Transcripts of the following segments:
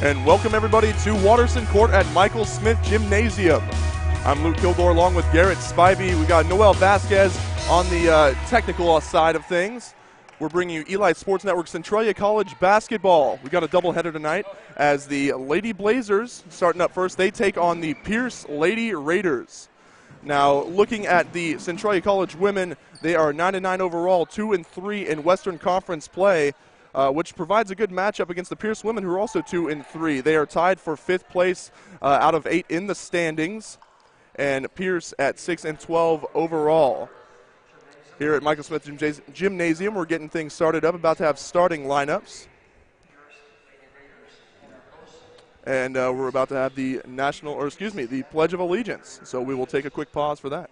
And welcome everybody to Watterson Court at Michael Smith Gymnasium. I'm Luke Kilgore along with Garrett Spivey. We got Noel Vasquez on the technical side of things. We're bringing you Eli Sports Network Centralia College basketball. We got a doubleheader tonight as the Lady Blazers, starting up first, they take on the Pierce Lady Raiders. Now, looking at the Centralia College women, they are 9-9 overall, 2-3 in Western Conference play, which provides a good matchup against the Pierce women, who are also 2-3. They are tied for 5th place out of 8 in the standings, and Pierce at 6-12 overall. Here at Michael Smith Gymnasium, we're getting things started up, about to have starting lineups. And we're about to have the the Pledge of Allegiance. So we will take a quick pause for that.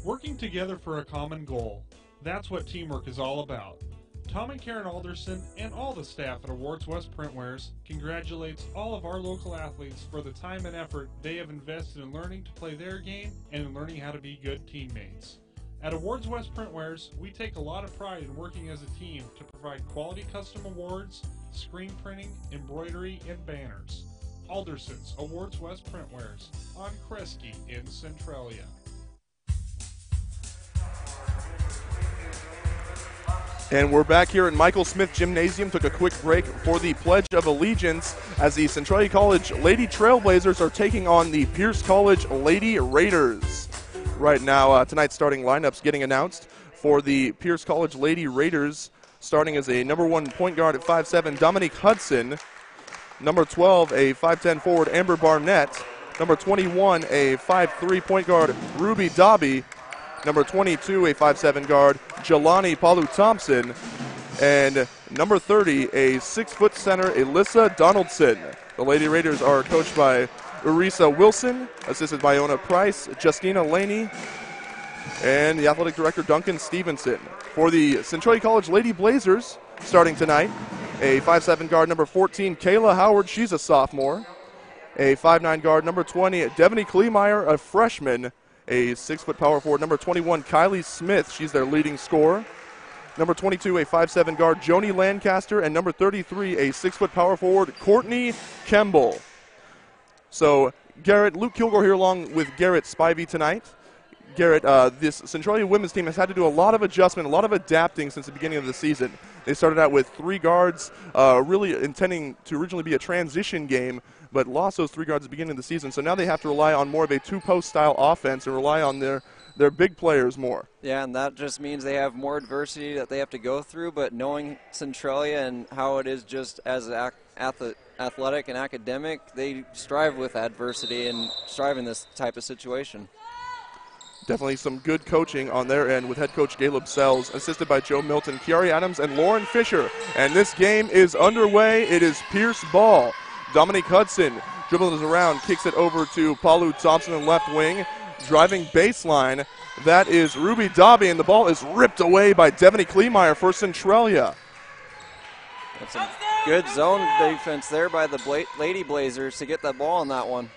Working together for a common goal. That's what teamwork is all about. Tom and Karen Alderson and all the staff at Awards West Printwares congratulates all of our local athletes for the time and effort they have invested in learning to play their game and in learning how to be good teammates. At Awards West Printwares, we take a lot of pride in working as a team to provide quality custom awards, screen printing, embroidery, and banners. Alderson's Awards West Printwares on Kresge in Centralia. And we're back here at Michael Smith Gymnasium. Took a quick break for the Pledge of Allegiance as the Centralia College Lady Trailblazers are taking on the Pierce College Lady Raiders. Right now, tonight's starting lineups getting announced for the Pierce College Lady Raiders, starting as a number 1 point guard at 5'7", Dominique Hudson. Number 12, a 5'10" forward, Amber Barnett. Number 21, a 5'3" point guard, Ruby Dobby. Number 22, a 5'7" guard, Jelani Palu-Thompson. And number 30, a 6-foot center, Alyssa Donaldson. The Lady Raiders are coached by Urisa Wilson, assisted by Ona Price, Justina Laney, and the athletic director, Duncan Stevenson. For the Centralia College Lady Blazers, starting tonight, a 5'7" guard, number 14, Kayla Howard, she's a sophomore. A 5'9" guard, number 20, Devaney Kleemeyer, a freshman. A 6-foot power forward, number 21, Kylie Smith. She's their leading scorer. Number 22, a 5'7" guard, Joni Lancaster. And number 33, a 6-foot power forward, Courtney Kemble. So, Garrett, Luke Kilgore here along with Garrett Spivey tonight. Garrett, this Centralia women's team has had to do a lot of adjustment, a lot of adapting since the beginning of the season. They started out with 3 guards, really intending to originally be a transition game, but lost those 3 guards at the beginning of the season. So now they have to rely on more of a 2-post style offense and rely on their big players more. Yeah, and that just means they have more adversity that they have to go through, but knowing Centralia and how it is just as athletic and academic, they strive with adversity and strive in this type of situation. Definitely some good coaching on their end with head coach Caleb Sells, assisted by Joe Milton, Kiari Adams, and Lauren Fisher. And this game is underway. It is Pierce ball. Dominique Hudson dribbles around, kicks it over to Palu-Thompson in left wing. Driving baseline, that is Ruby Dobby, and the ball is ripped away by Devaney Kleemeyer for Centralia. That's a good zone defense there by the Lady Blazers to get that ball on that one.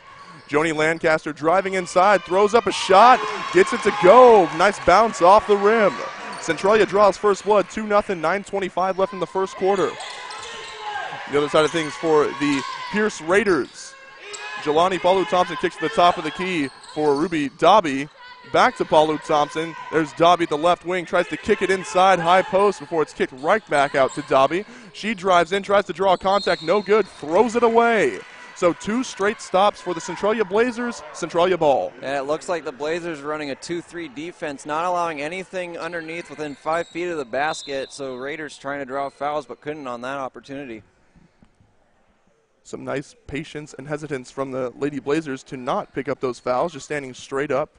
Joni Lancaster driving inside, throws up a shot, gets it to go. Nice bounce off the rim. Centralia draws first blood, 2-0, 9:25 left in the first quarter. The other side of things for the Pierce Raiders. Jelani Palu-Thompson kicks to the top of the key for Ruby Dobby. Back to Palu-Thompson. There's Dobby at the left wing, tries to kick it inside, high post before it's kicked right back out to Dobby. She drives in, tries to draw contact, no good, throws it away. So 2 straight stops for the Centralia Blazers, Centralia ball. And it looks like the Blazers running a 2-3 defense, not allowing anything underneath within 5 feet of the basket. So Raiders trying to draw fouls but couldn't on that opportunity. Some nice patience and hesitance from the Lady Blazers to not pick up those fouls, just standing straight up.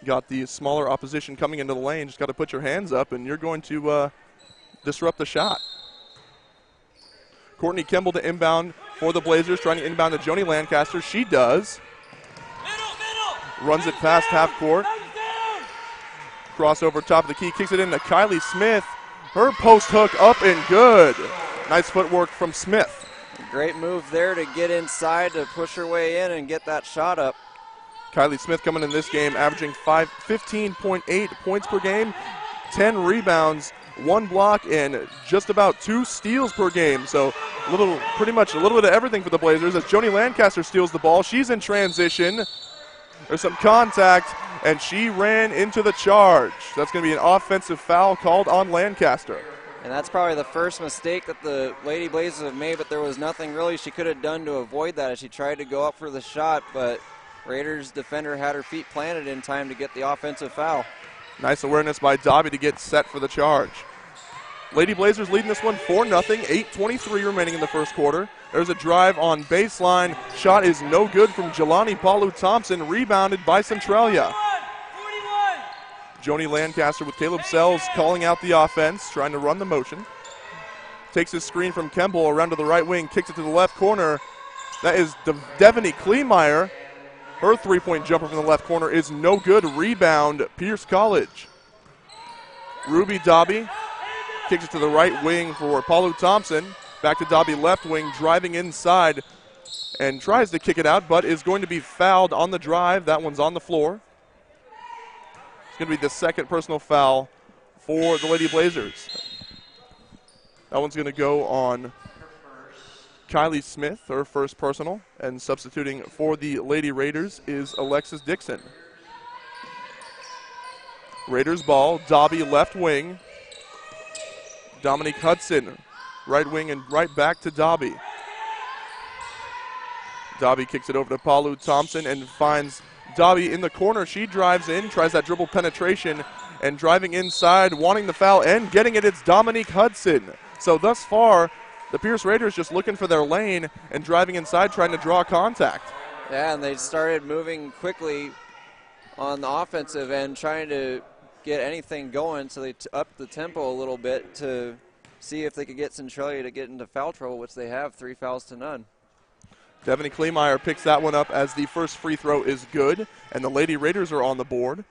Got the smaller opposition coming into the lane, just got to put your hands up and you're going to disrupt the shot. Courtney Kemble to inbound for the Blazers, trying to inbound to Joni Lancaster. She does. Runs it past half court. Crossover top of the key, kicks it in to Kylie Smith. Her post hook up and good. Nice footwork from Smith. Great move there to get inside to push her way in and get that shot up. Kylie Smith coming in this game averaging 15.8 points per game, 10 rebounds, 1 block, and just about 2 steals per game. So pretty much a little bit of everything for the Blazers as Joni Lancaster steals the ball. She's in transition. There's some contact, and she ran into the charge. That's going to be an offensive foul called on Lancaster. And that's probably the first mistake that the Lady Blazers have made, but there was nothing really she could have done to avoid that as she tried to go up for the shot, but Raiders defender had her feet planted in time to get the offensive foul. Nice awareness by Dobby to get set for the charge. Lady Blazers leading this one 4-0, 8:23 remaining in the first quarter. There's a drive on baseline. Shot is no good from Jelani Palu-Thompson, rebounded by Centralia. Joni Lancaster with Caleb Sells calling out the offense, trying to run the motion. Takes his screen from Kemble around to the right wing, kicks it to the left corner. That is Devaney Kleemeyer. Her three-point jumper from the left corner is no good. Rebound, Pierce College. Ruby Dobby kicks it to the right wing for Palu-Thompson. Back to Dobby left wing, driving inside and tries to kick it out, but is going to be fouled on the drive. That one's on the floor. It's going to be the second personal foul for the Lady Blazers. That one's going to go on Kylie Smith, her first personal, and substituting for the Lady Raiders is Alexis Dixon. Raiders ball, Dobby left wing. Dominique Hudson, right wing and right back to Dobby. Dobby kicks it over to Palu-Thompson and finds Dobby in the corner. She drives in, tries that dribble penetration, and driving inside, wanting the foul and getting it, it's Dominique Hudson. So thus far, the Pierce Raiders just looking for their lane and driving inside, trying to draw contact. Yeah, and they started moving quickly on the offensive end, trying to get anything going, so they upped the tempo a little bit to see if they could get Centralia to get into foul trouble, which they have, 3 fouls to none. Devaney Kleemeyer picks that one up as the first free throw is good, and the Lady Raiders are on the board.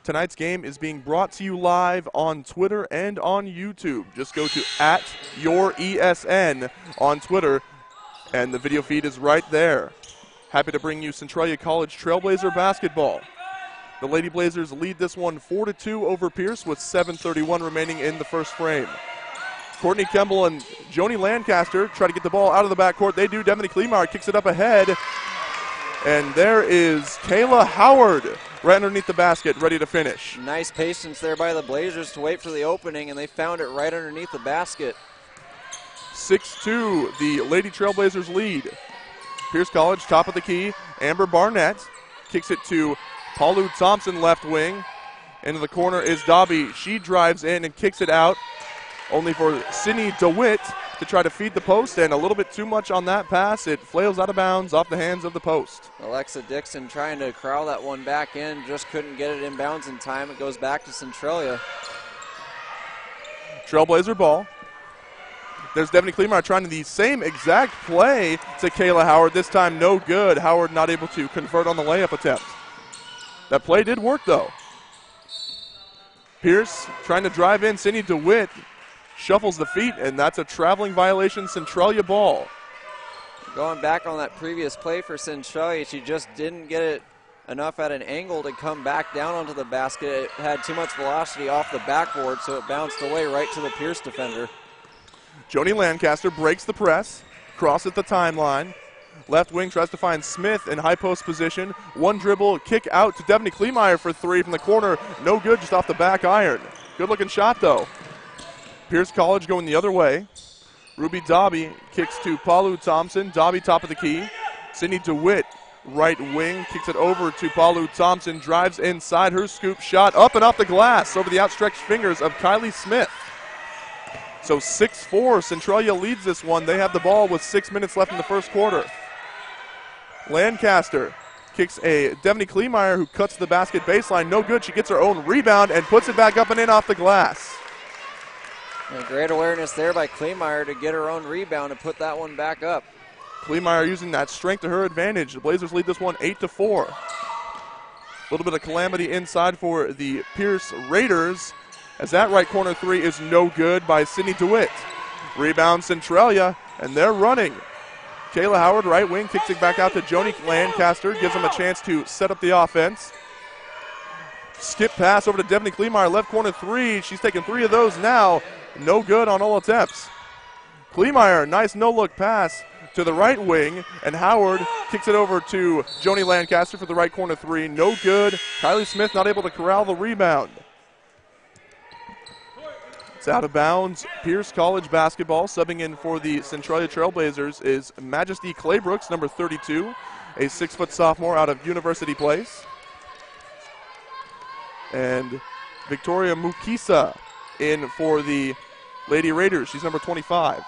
Tonight's game is being brought to you live on Twitter and on YouTube. Just go to @YourESN on Twitter, and the video feed is right there. Happy to bring you Centralia College Trailblazer basketball. The Lady Blazers lead this one 4-2 over Pierce with 7:31 remaining in the first frame. Courtney Kemble and Joni Lancaster try to get the ball out of the backcourt. They do. Devaney Kleemeyer kicks it up ahead. And there is Kayla Howard right underneath the basket, ready to finish. Nice patience there by the Blazers to wait for the opening, and they found it right underneath the basket. 6-2, the Lady Trailblazers lead. Pierce College, top of the key. Amber Barnett kicks it to Palu-Thompson, left wing. Into the corner is Dobby. She drives in and kicks it out, only for Sydney DeWitt to try to feed the post, and a little bit too much on that pass. It flails out of bounds off the hands of the post. Alexa Dixon trying to corral that one back in, just couldn't get it in bounds in time. It goes back to Centralia. Trailblazer ball. There's Devaney Kleemeyer trying the same exact play to Kayla Howard. This time no good. Howard not able to convert on the layup attempt. That play did work though. Pierce trying to drive in. Sydney DeWitt shuffles the feet, and that's a traveling violation. Centralia ball. Going back on that previous play for Centralia, she just didn't get it enough at an angle to come back down onto the basket. It had too much velocity off the backboard, so it bounced away right to the Pierce defender. Joni Lancaster breaks the press, cross at the timeline. Left wing tries to find Smith in high post position. One dribble, kick out to Devaney Kleemeyer for 3 from the corner. No good, just off the back iron. Good looking shot though. Pierce College going the other way. Ruby Dobby kicks to Palu-Thompson. Dobby top of the key. Sydney DeWitt, right wing, kicks it over to Palu-Thompson. Drives inside, her scoop shot up and off the glass over the outstretched fingers of Kylie Smith. So 6-4, Centralia leads this one. They have the ball with 6 minutes left in the first quarter. Lancaster kicks a Devaney Kleemeyer who cuts the basket baseline. No good. She gets her own rebound and puts it back up and in off the glass. And great awareness there by Kleemeyer to get her own rebound and put that one back up. Kleemeyer using that strength to her advantage. The Blazers lead this one 8-4. A little bit of calamity inside for the Pierce Raiders, as that right corner 3 is no good by Sydney DeWitt. Rebound Centralia, and they're running. Kayla Howard, right wing, kicks it back out to Joni Lancaster, gives them a chance to set up the offense. Skip pass over to Devney Kleemeyer, left corner three. She's taken 3 of those now. No good on all attempts. Kleemeyer, nice no-look pass to the right wing, and Howard kicks it over to Joni Lancaster for the right corner three. No good. Kylie Smith not able to corral the rebound. It's out of bounds. Pierce College basketball. Subbing in for the Centralia Trailblazers is Majesty Claybrooks, number 32, a 6-foot sophomore out of University Place. And Victoria Mukisa in for the Lady Raiders. She's number 25.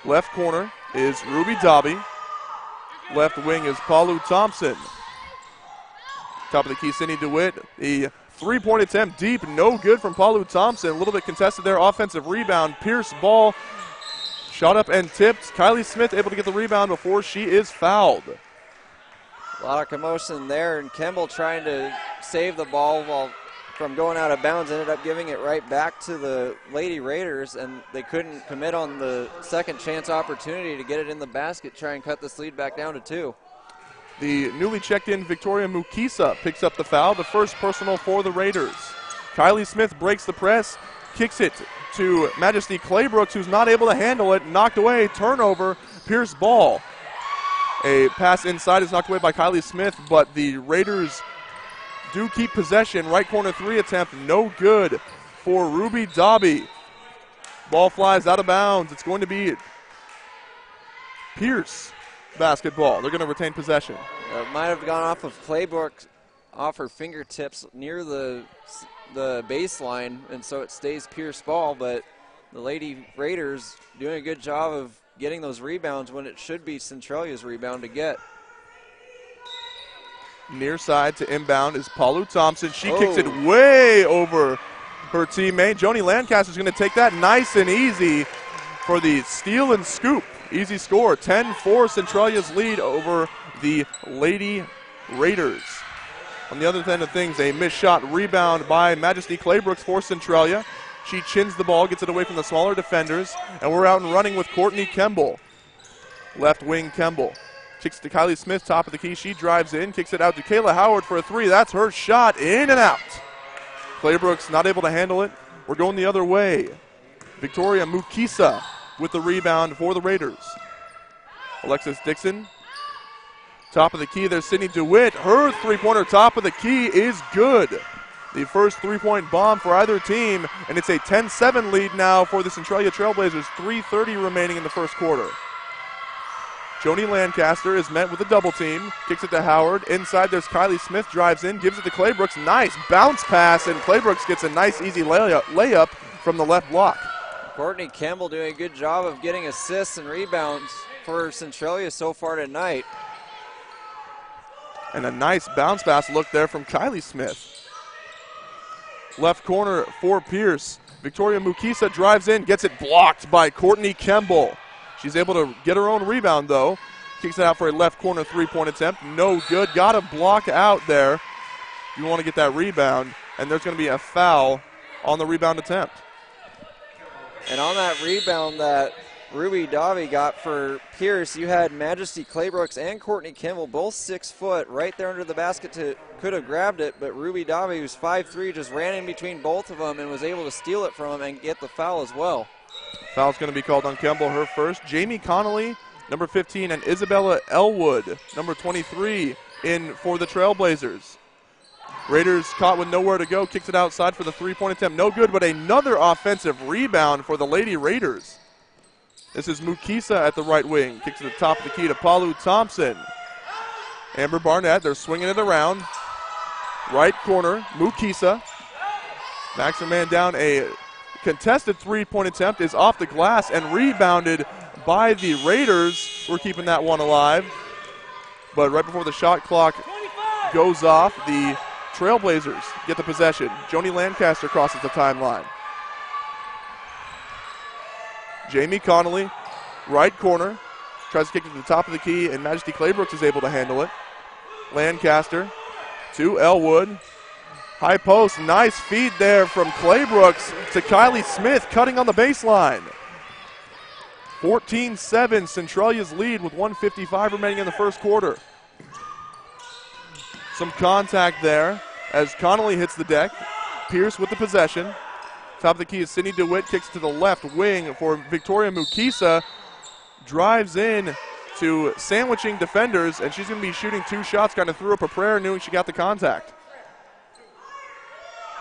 Left corner is Ruby Dobby. Left wing is Paulu Thompson. Top of the key, Cindy DeWitt. The 3-point attempt deep, no good from Paulu Thompson. A little bit contested there. Offensive rebound. Pierce ball shot up and tipped. Kylie Smith able to get the rebound before she is fouled. A lot of commotion there, and Kemble trying to save the ball while from going out of bounds, ended up giving it right back to the Lady Raiders, and they couldn't commit on the second chance opportunity to get it in the basket, try and cut this lead back down to 2. The newly checked in Victoria Mukisa picks up the foul, the first personal for the Raiders. Kylie Smith breaks the press, kicks it to Majesty Claybrooks, who's not able to handle it, knocked away, turnover, Pierce ball. A pass inside is knocked away by Kylie Smith, but the Raiders do keep possession. Right corner three attempt, no good for Ruby Dobby. Ball flies out of bounds. It's going to be Pierce basketball. They're going to retain possession. It might have gone off of Claybrooks, off her fingertips near the baseline, and so it stays Pierce ball, but the Lady Raiders doing a good job of getting those rebounds when it should be Centralia's rebound to get. Near side to inbound is Paulu Thompson. She kicks it way over her teammate. Joni Lancaster's going to take that nice and easy for the steal and scoop. Easy score, 10-4 Centralia's lead over the Lady Raiders. On the other end of things, a missed shot rebound by Majesty Claybrooks for Centralia. She chins the ball, gets it away from the smaller defenders, and we're out and running with Courtney Kemble. Left wing Kemble. Kicks to Kylie Smith, top of the key. She drives in, kicks it out to Kayla Howard for a three. That's her shot, in and out. Claybrooks not able to handle it. We're going the other way. Victoria Mukisa with the rebound for the Raiders. Alexis Dixon, top of the key. There's Sydney DeWitt. Her three-pointer top of the key is good. The first three-point bomb for either team, and it's a 10-7 lead now for the Centralia Trailblazers. 3:30 remaining in the first quarter. Joni Lancaster is met with a double team. Kicks it to Howard. Inside there's Kylie Smith. Drives in. Gives it to Claybrooks. Nice bounce pass. And Claybrooks gets a nice easy layup from the left block. Courtney Campbell doing a good job of getting assists and rebounds for Centralia so far tonight. And a nice bounce pass look there from Kylie Smith. Left corner for Pierce. Victoria Mukisa drives in. Gets it blocked by Courtney Kemble. She's able to get her own rebound, though. Kicks it out for a left corner three-point attempt. No good. Got a block out there. You want to get that rebound. And there's going to be a foul on the rebound attempt. And on that rebound that Ruby Davi got for Pierce, you had Majesty Claybrooks and Courtney Kimball, both 6 foot, right there under the basket. Could have grabbed it, but Ruby Davi, who's 5'3", just ran in between both of them and was able to steal it from him and get the foul as well. Foul's going to be called on Kemble, her first. Jamie Connolly, number 15, and Isabella Elwood, number 23, in for the Trailblazers. Raiders caught with nowhere to go, kicks it outside for the three-point attempt. No good, but another offensive rebound for the Lady Raiders. This is Mukisa at the right wing. Kicks at the top of the key to Paulu Thompson. Amber Barnett, they're swinging it around. Right corner, Mukisa. Backs her man down. A contested three-point attempt is off the glass and rebounded by the Raiders. We're keeping that one alive. But right before the shot clock goes off, the Trailblazers get the possession. Joni Lancaster crosses the timeline. Jamie Connolly, right corner, tries to kick it to the top of the key, and Majesty Claybrooks is able to handle it. Lancaster to Elwood. High post, nice feed there from Claybrooks to Kylie Smith, cutting on the baseline. 14-7, Centralia's lead with 1:55 remaining in the first quarter. Some contact there as Connolly hits the deck. Pierce with the possession. Top of the key is Sydney DeWitt, kicks to the left wing for Victoria Mukisa. Drives in to sandwiching defenders, and she's going to be shooting 2 shots. Kind of threw up a prayer knowing she got the contact.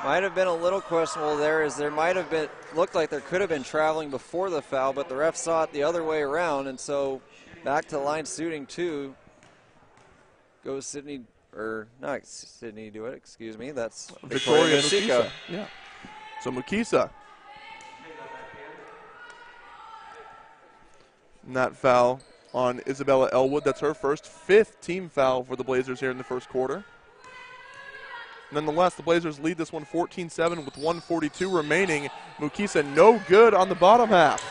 Might have been a little questionable there, as there might have been, looked like there could have been traveling before the foul, but the ref saw it the other way around, and so back to the line shooting 2 goes Sydney, or not Sydney DeWitt, excuse me, that's Victoria Mukisa. Yeah. So Mukisa. And that foul on Isabella Elwood. That's her first, 5th team foul for the Blazers here in the first quarter. Nonetheless, the Blazers lead this one 14-7 with 1:42 remaining. Mukisa no good on the bottom half.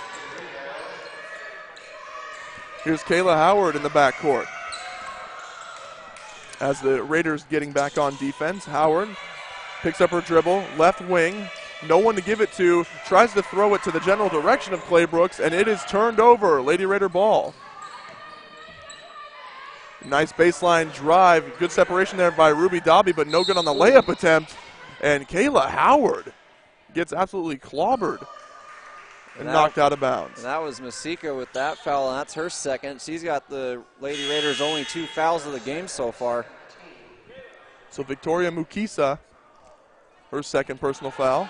Here's Kayla Howard in the backcourt. As the Raiders getting back on defense, Howard picks up her dribble, left wing. No one to give it to, tries to throw it to the general direction of Claybrooks, and it is turned over. Lady Raider ball. Nice baseline drive. Good separation there by Ruby Dobby, but no good on the layup attempt. And Kayla Howard gets absolutely clobbered and knocked out of bounds. And that was Masika with that foul, and that's her second. She's got the Lady Raiders only 2 fouls of the game so far. So Victoria Mukisa, her second personal foul.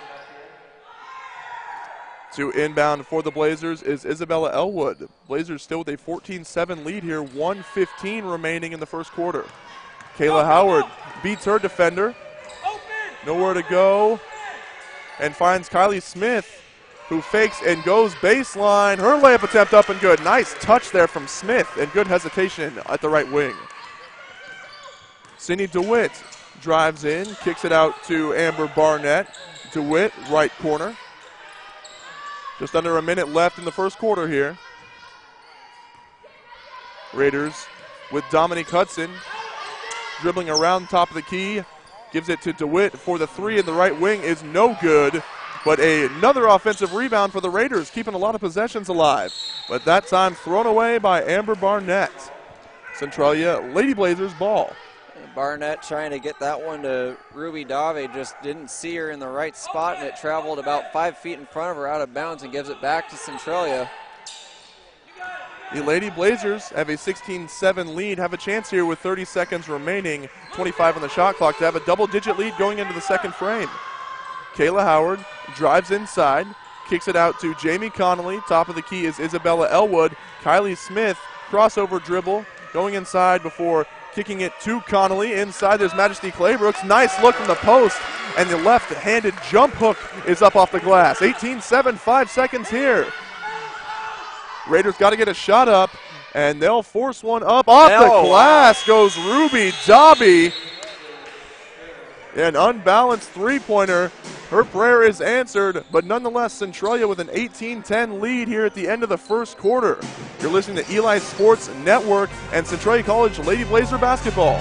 To inbound for the Blazers is Isabella Elwood. Blazers still with a 14-7 lead here, 1:15 remaining in the first quarter. Kayla Howard beats her defender. Nowhere to go. And finds Kylie Smith, who fakes and goes baseline. Her layup attempt up and good. Nice touch there from Smith and good hesitation at the right wing. Sydney DeWitt drives in, kicks it out to Amber Barnett. DeWitt, right corner. Just under a minute left in the first quarter here. Raiders with Dominique Hudson dribbling around top of the key. Gives it to DeWitt for the 3 in the right wing is no good. But another offensive rebound for the Raiders, keeping a lot of possessions alive. But that time thrown away by Amber Barnett. Centralia Lady Blazers ball. Barnett trying to get that one to Ruby Dave, just didn't see her in the right spot, and it traveled about 5 feet in front of her out of bounds and gives it back to Centralia. The Lady Blazers have a 16-7 lead, have a chance here with 30 seconds remaining, 25 on the shot clock, to have a double-digit lead going into the second frame. Kayla Howard drives inside, kicks it out to Jamie Connolly. Top of the key is Isabella Elwood. Kylie Smith, crossover dribble, going inside before kicking it to Connolly. Inside there's Majesty Claybrooks. Nice look from the post, and the left-handed jump hook is up off the glass. 18-7, 5 seconds here. Raiders got to get a shot up, and they'll force one up. Off the glass goes Ruby Dobby. An unbalanced three-pointer. Her prayer is answered, but nonetheless, Centralia with an 18-10 lead here at the end of the first quarter. You're listening to Eli Sports Network and Centralia College Lady Blazer basketball.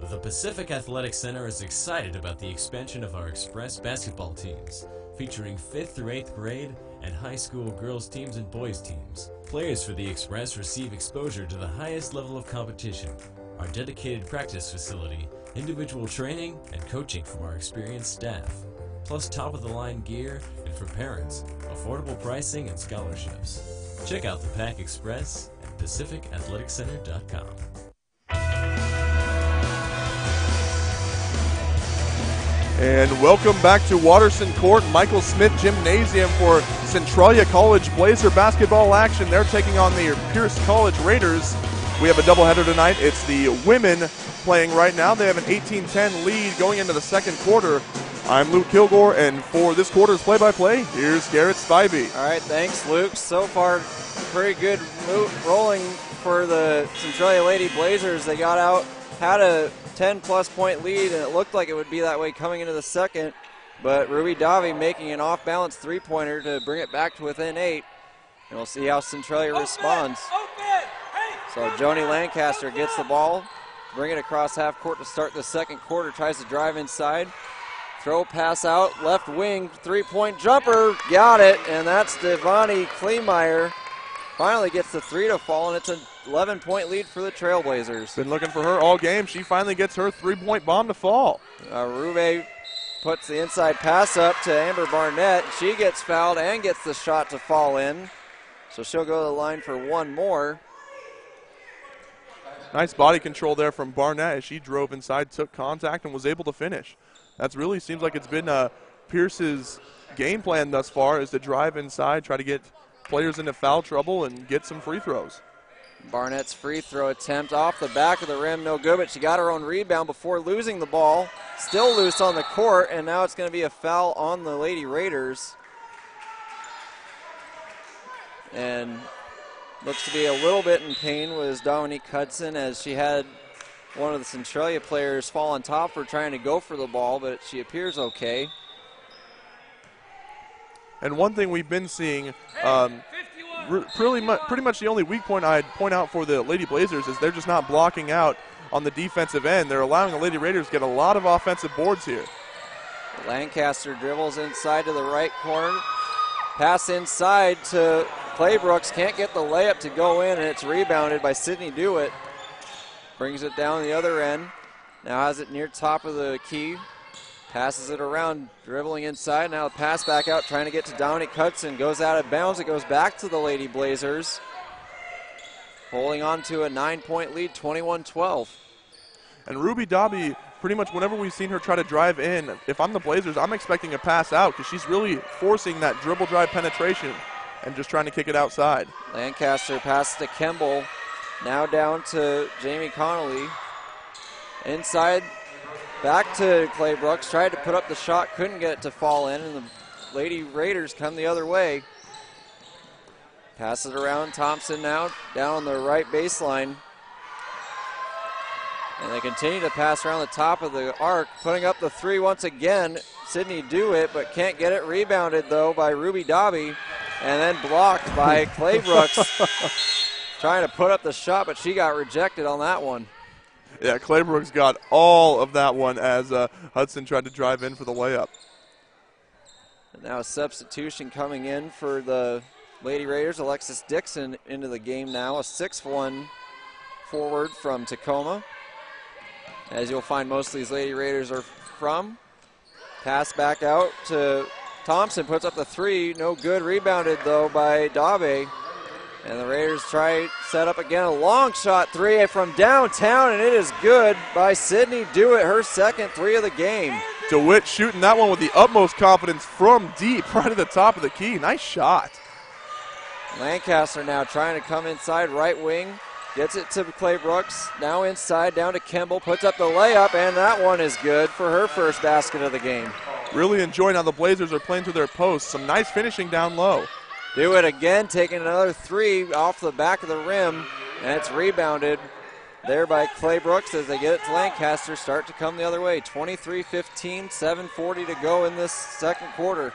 The Pacific Athletic Center is excited about the expansion of our Express basketball teams, featuring 5th through 8th grade and high school girls teams and boys teams. Players for the Express receive exposure to the highest level of competition, our dedicated practice facility, individual training, and coaching from our experienced staff, plus top-of-the-line gear, and for parents, affordable pricing and scholarships. Check out the Pac Express at PacificAthleticCenter.com. And welcome back to Watterson Court, Michael Smith Gymnasium for Centralia College Blazer basketball action. They're taking on the Pierce College Raiders. We have a doubleheader tonight. It's the women playing right now. They have an 18-10 lead going into the second quarter. I'm Luke Kilgore, and for this quarter's play-by-play, here's Garrett Spivey. All right, thanks, Luke. So far, very good rolling for the Centralia Lady Blazers. They got out, had a 10-plus point lead, and it looked like it would be that way coming into the second. but Ruby Davi making an off-balance three-pointer to bring it back to within 8. And we'll see how Centralia responds. So Joni Lancaster gets the ball, bring it across half court to start the second quarter, tries to drive inside. Throw pass out, left wing, three-point jumper, got it, and that's Devani Kleemeyer. Finally gets the three to fall, and it's an 11-point lead for the Trailblazers. Been looking for her all game. She finally gets her three-point bomb to fall. Rube puts the inside pass up to Amber Barnett. She gets fouled and gets the shot to fall in. So she'll go to the line for one more. Nice body control there from Barnett as she drove inside, took contact, and was able to finish. That really seems like it's been Pierce's game plan thus far, is to drive inside, try to get players into foul trouble, and get some free throws. Barnett's free throw attempt off the back of the rim, no good, but she got her own rebound before losing the ball. Still loose on the court, and now it's going to be a foul on the Lady Raiders. And looks to be a little bit in pain was Dominique Hudson, as she had one of the Centralia players fall on top for trying to go for the ball, but she appears okay. And one thing we've been seeing, pretty much the only weak point I'd point out for the Lady Blazers is they're just not blocking out on the defensive end. They're allowing the Lady Raiders to get a lot of offensive boards here. Lancaster dribbles inside to the right corner. Pass inside to Claybrooks. Can't get the layup to go in, and it's rebounded by Sydney Dewitt. Brings it down the other end. Now has it near top of the key. Passes it around, dribbling inside. Now the pass back out, trying to get to Dominic Hudson. Goes out of bounds. It goes back to the Lady Blazers. Holding on to a 9-point lead, 21-12. And Ruby Dobby, pretty much whenever we've seen her try to drive in, if I'm the Blazers, I'm expecting a pass out because she's really forcing that dribble drive penetration and just trying to kick it outside. Lancaster passes to Kemble. Now down to Jamie Connolly. Inside, back to Claybrooks. Tried to put up the shot, couldn't get it to fall in, and the Lady Raiders come the other way. Passes it around. Thompson now down on the right baseline. And they continue to pass around the top of the arc, putting up the three once again. Sydney Dewitt, but can't get it. Rebounded, though, by Ruby Dobby, and then blocked by Claybrooks. Trying to put up the shot, but she got rejected on that one. Yeah, Claybrooks got all of that one as Hudson tried to drive in for the layup. And now a substitution coming in for the Lady Raiders. Alexis Dixon into the game now, a 6'1" forward from Tacoma. As you'll find most of these Lady Raiders are from. Pass back out to Thompson, puts up the three, no good. Rebounded, though, by Dabe. And the Raiders try set up again, a long shot three from downtown, and it is good by Sydney Dewitt, her second three of the game. DeWitt shooting that one with the utmost confidence from deep, right at the top of the key. Nice shot. Lancaster now trying to come inside, right wing. Gets it to Claybrooks. Now inside, down to Kimball. Puts up the layup, and that one is good for her first basket of the game. Really enjoying how the Blazers are playing to their posts. Some nice finishing down low. Dewitt again, taking another three off the back of the rim, and it's rebounded there by Claybrooks as they get it to Lancaster. Start to come the other way. 23-15, 7:40 to go in this second quarter.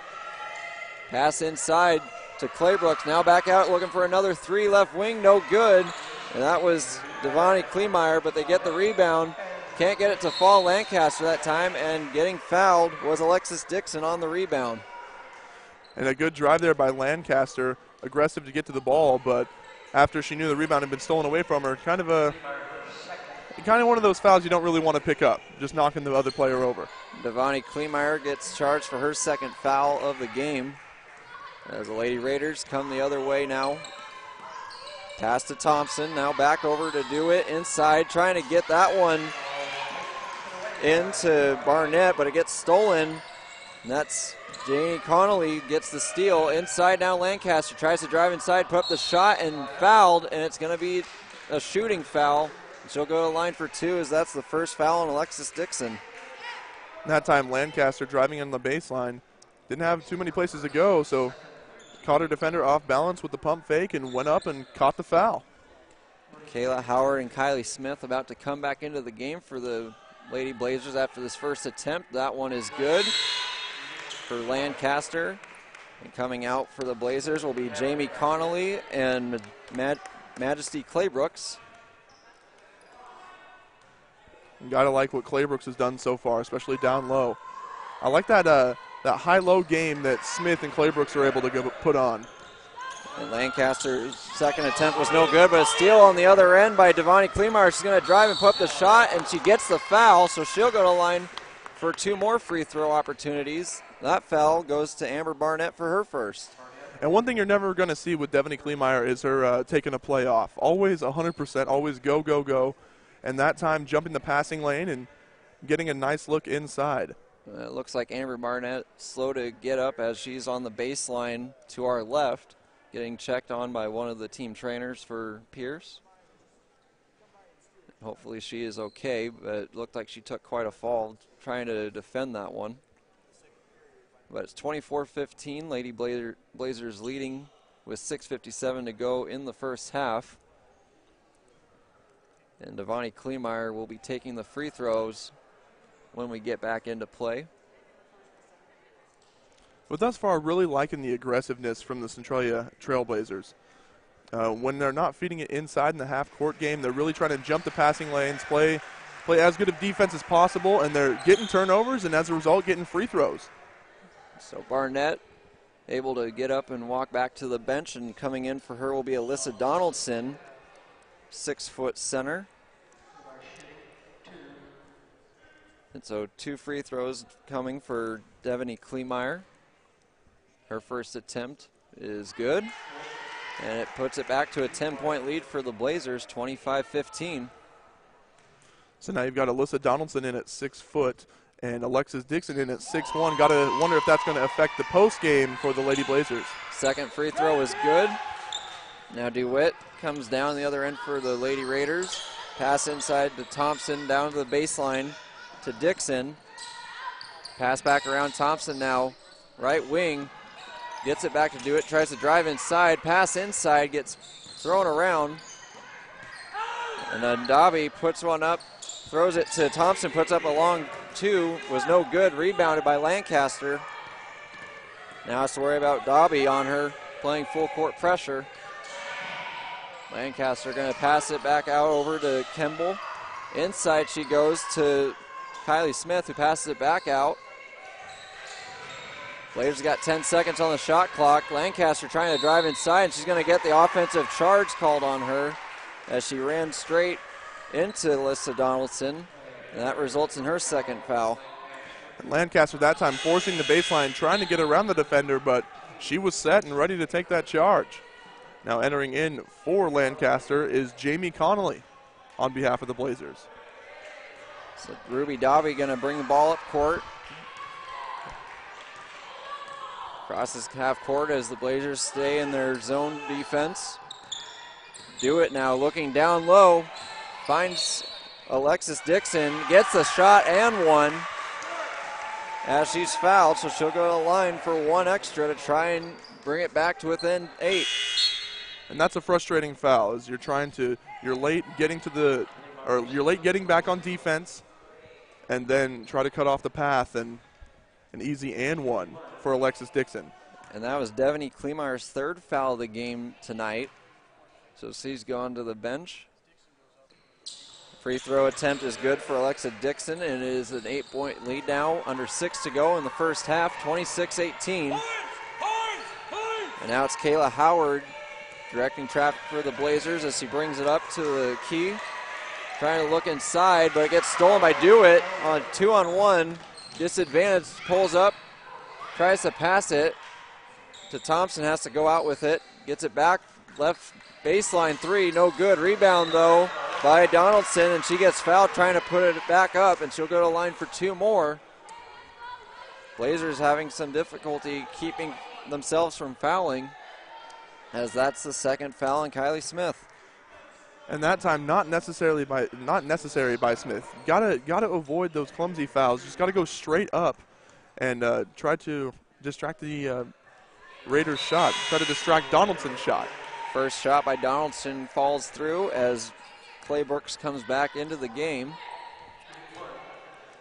Pass inside to Claybrooks. Now back out looking for another three, left wing, no good. And that was Devani Kleemeyer, but they get the rebound. Can't get it to fall. Lancaster that time, and getting fouled was Alexis Dixon on the rebound. And a good drive there by Lancaster, aggressive to get to the ball, but after she knew the rebound had been stolen away from her, kind of one of those fouls you don't really want to pick up, just knocking the other player over. Devani Kleemeyer gets charged for her second foul of the game as the Lady Raiders come the other way now. Pass to Thompson, now back over to Dewitt inside, trying to get that one into Barnett, but it gets stolen. And that's Janie Connolly gets the steal. Inside now Lancaster tries to drive inside, put up the shot, and fouled, and it's going to be a shooting foul. She'll go to the line for two as that's the first foul on Alexis Dixon. That time Lancaster driving in the baseline. Didn't have too many places to go, so caught her defender off balance with the pump fake and went up and caught the foul. Kayla Howard and Kylie Smith about to come back into the game for the Lady Blazers after this first attempt. That one is good. for Lancaster. And coming out for the Blazers will be Jamie Connolly and Majesty Claybrooks. You gotta like what Claybrooks has done so far, especially down low. I like that high-low game that Smith and Claybrooks are able to put on. And Lancaster's second attempt was no good, but a steal on the other end by Devonnie Kleemeyer. She's going to drive and put up the shot, and she gets the foul, so she'll go to the line for 2 more free throw opportunities. That foul goes to Amber Barnett for her first. And one thing you're never going to see with Devonnie Kleemeyer is her taking a play off. Always 100%, always go, go, go. And that time jumping the passing lane and getting a nice look inside. It looks like Amber Barnett slow to get up as she's on the baseline to our left, getting checked on by one of the team trainers for Pierce. Hopefully she is okay, but it looked like she took quite a fall trying to defend that one. But it's 24-15, Lady Blazers leading with 6:57 to go in the first half. And Devonnie Kleemeyer will be taking the free throws when we get back into play. But thus far, really liking the aggressiveness from the Centralia Trailblazers. When they're not feeding it inside in the half-court game, they're really trying to jump the passing lanes, play as good of defense as possible, and they're getting turnovers and, as a result, getting free throws. So Barnett able to get up and walk back to the bench, and coming in for her will be Alyssa Donaldson, 6-foot center. And so 2 free throws coming for Devonnie Kleemeyer. Her first attempt is good, and it puts it back to a 10-point lead for the Blazers, 25-15. So now you've got Alyssa Donaldson in at 6 foot and Alexis Dixon in at 6'1". Got to wonder if that's going to affect the post game for the Lady Blazers. Second free throw is good. Now DeWitt comes down the other end for the Lady Raiders. Pass inside to Thompson, down to the baseline to Dixon. Pass back around Thompson now, right wing. Gets it back to DeWitt, tries to drive inside. Pass inside, gets thrown around. And then Dobby puts one up, throws it to Thompson, puts up a long 2, was no good, rebounded by Lancaster. Now has to worry about Dobby on her, playing full court pressure. Lancaster going to pass it back out over to Kemble. Inside she goes to Kylie Smith, who passes it back out. Blazers got 10 seconds on the shot clock. Lancaster trying to drive inside, and she's going to get the offensive charge called on her as she ran straight into Alyssa Donaldson, and that results in her second foul. And Lancaster that time forcing the baseline, trying to get around the defender, but she was set and ready to take that charge. Now entering in for Lancaster is Jamie Connolly on behalf of the Blazers. So Ruby Dobby going to bring the ball up court. Crosses half court as the Blazers stay in their zone defense. DeWitt now looking down low. Finds Alexis Dixon, gets the shot and one as she's fouled, so she'll go to the line for 1 extra to try and bring it back to within 8. And that's a frustrating foul, as you're late getting back on defense, and then try to cut off the path, and an easy and one for Alexis Dixon. And that was Devonnie Kleemeyer's 3rd foul of the game tonight. So she's gone to the bench. Free throw attempt is good for Alexa Dixon, and it is an 8-point lead now, under 6 to go in the first half, 26-18. And now it's Kayla Howard directing traffic for the Blazers as she brings it up to the key. Trying to look inside, but it gets stolen by DeWitt on 2-on-1. Disadvantage, pulls up, tries to pass it to Thompson, has to go out with it, gets it back, left baseline 3, no good. Rebound though by Donaldson, and she gets fouled trying to put it back up, and she'll go to line for 2 more. Blazers having some difficulty keeping themselves from fouling, as that's the 2nd foul on Kylie Smith. And that time not necessary by Smith. Gotta avoid those clumsy fouls. Just gotta go straight up and try to distract the Raiders' shot. Try to distract Donaldson's shot. First shot by Donaldson falls through as Claybrooks comes back into the game.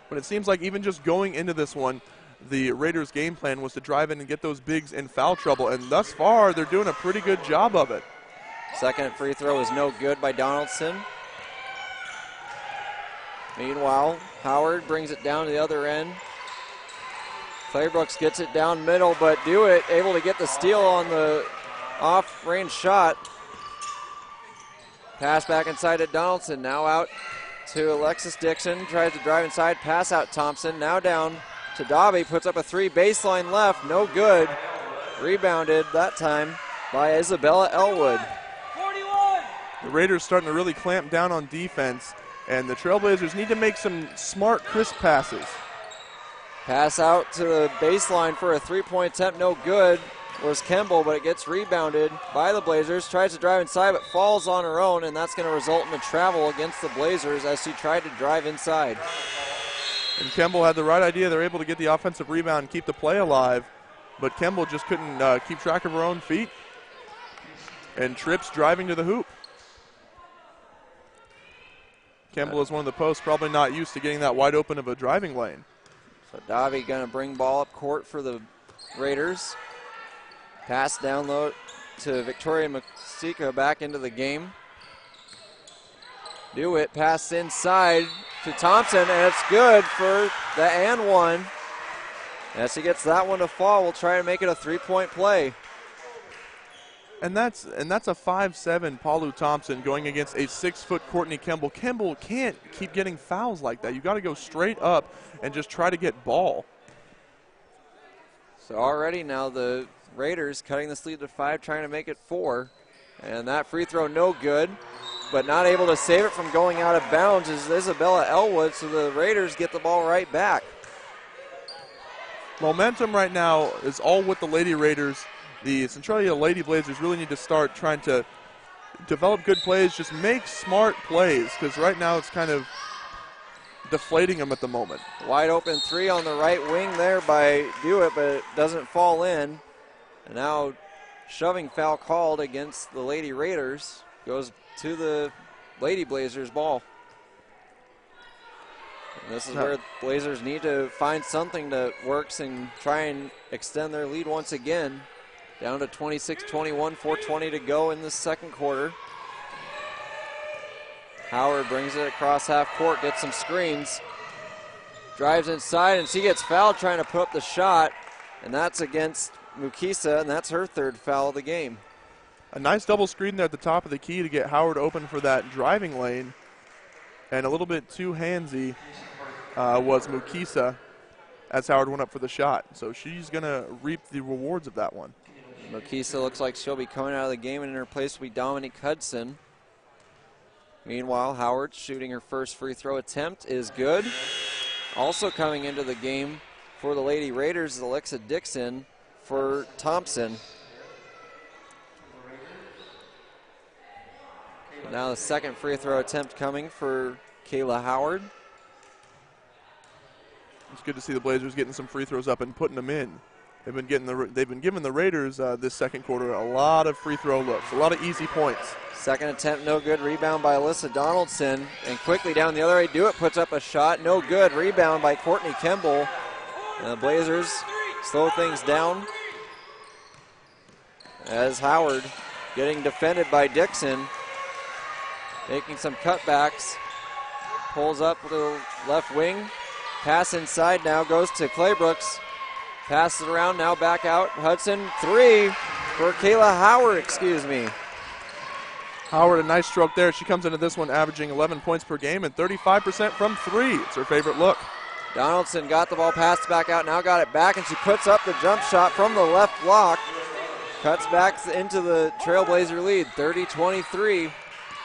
But it seems like even just going into this one, the Raiders' game plan was to drive in and get those bigs in foul trouble, and thus far they're doing a pretty good job of it. Second free throw is no good by Donaldson. Meanwhile, Howard brings it down to the other end. Claybrooks gets it down middle, but Dewitt able to get the steal on the off-range shot. Pass back inside to Donaldson, now out to Alexis Dixon. Tries to drive inside, pass out Thompson. Now down to Dobby, puts up a three, baseline left, no good. Rebounded that time by Isabella Elwood. The Raiders starting to really clamp down on defense, and the Trailblazers need to make some smart, crisp passes. Pass out to the baseline for a three-point attempt, no good. Was Kemble, but it gets rebounded by the Blazers. Tries to drive inside, but falls on her own, and that's going to result in a travel against the Blazers as she tried to drive inside. And Kemble had the right idea. They're able to get the offensive rebound and keep the play alive, but Kemble just couldn't keep track of her own feet and trips driving to the hoop. Kemble is one of the posts, probably not used to getting that wide open of a driving lane. So Davi going to bring ball up court for the Raiders. Pass down low to Victoria Masika back into the game. Dewitt pass inside to Thompson, and it's good for the and one. As he gets that one to fall, we'll try to make it a three-point play. And that's a 5'7" Paulu Thompson going against a 6-foot Courtney Kemble. Kemble can't keep getting fouls like that. You got to go straight up and just try to get ball. So already now the Raiders cutting this lead to 5, trying to make it 4. And that free throw no good, but not able to save it from going out of bounds is Isabella Elwood, so the Raiders get the ball right back. Momentum right now is all with the Lady Raiders. The Centralia Lady Blazers really need to start trying to develop good plays, just make smart plays, because right now it's kind of deflating them at the moment. Wide open three on the right wing there by Dewitt, but it doesn't fall in. And now shoving foul called against the Lady Raiders goes to the Lady Blazers ball. And this is where Blazers need to find something that works and try and extend their lead once again. Down to 26-21, 4:20 to go in the second quarter. Howard brings it across half court, gets some screens. Drives inside, and she gets fouled trying to put up the shot. And that's against Mukisa, and that's her third foul of the game. A nice double screen there at the top of the key to get Howard open for that driving lane. And a little bit too handsy was Mukisa as Howard went up for the shot. So she's going to reap the rewards of that one. Mukisa looks like she'll be coming out of the game, and in her place will be Dominique Hudson. Meanwhile, Howard shooting her first free throw attempt is good. Also coming into the game for the Lady Raiders is Alexa Dixon for Thompson. Now the second free throw attempt coming for Kayla Howard. It's good to see the Blazers getting some free throws up and putting them in. They've been giving the Raiders this second quarter a lot of free throw looks, a lot of easy points. Second attempt, no good. Rebound by Alyssa Donaldson. And quickly down the other way, Dewitt puts up a shot. No good. Rebound by Courtney Kemble. And the Blazers slow things down as Howard getting defended by Dixon. Making some cutbacks. Pulls up to the left wing. Pass inside now goes to Claybrooks. Passes it around, now back out. Hudson, three for Kayla Howard, Howard, a nice stroke there. She comes into this one averaging 11 points per game and 35% from three. It's her favorite look. Donaldson got the ball, passed back out, now got it back, and she puts up the jump shot from the left block. Cuts back into the Trailblazer lead, 30-23.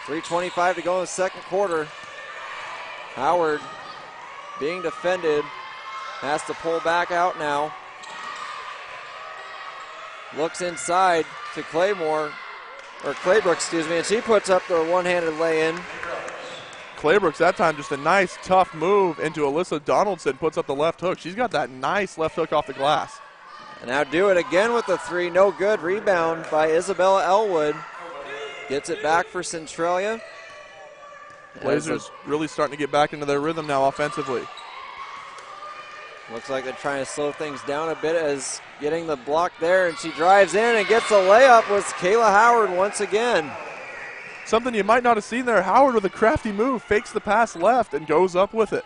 3:25 to go in the second quarter. Howard being defended, has to pull back out now. Looks inside to Claybrooks, and she puts up the one-handed lay-in. Claybrooks that time just a nice tough move into Alyssa Donaldson, puts up the left hook. She's got that nice left hook off the glass. And now Dewitt again with the three, no good. Rebound by Isabella Elwood. Gets it back for Centralia. Blazers really starting to get back into their rhythm now offensively. Looks like they're trying to slow things down a bit as getting the block there, and she drives in and gets a layup with Kayla Howard once again. Something you might not have seen there. Howard with a crafty move, fakes the pass left and goes up with it.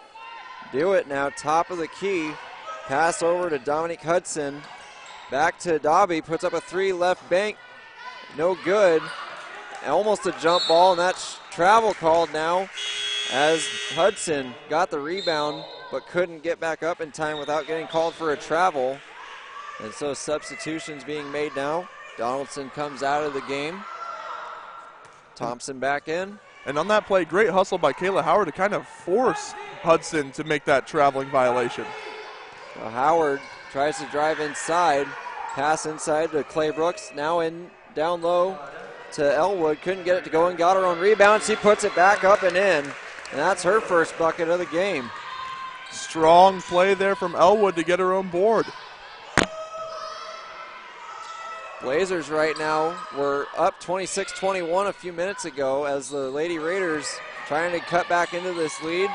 Do it now, top of the key. Pass over to Dominique Hudson. Back to Dobby, puts up a 3 left bank. No good. Almost a jump ball, and that's travel called now as Hudson got the rebound but couldn't get back up in time without getting called for a travel. And so substitutions being made now. Donaldson comes out of the game. Thompson back in. And on that play, great hustle by Kayla Howard to kind of force Hudson to make that traveling violation. So Howard tries to drive inside. Pass inside to Clay Brooks. Now in down low to Elwood. Couldn't get it to go and got her own rebound. She puts it back up and in. And that's her first bucket of the game. Strong play there from Elwood to get her own board. Blazers right now were up 26-21 a few minutes ago as the Lady Raiders trying to cut back into this lead.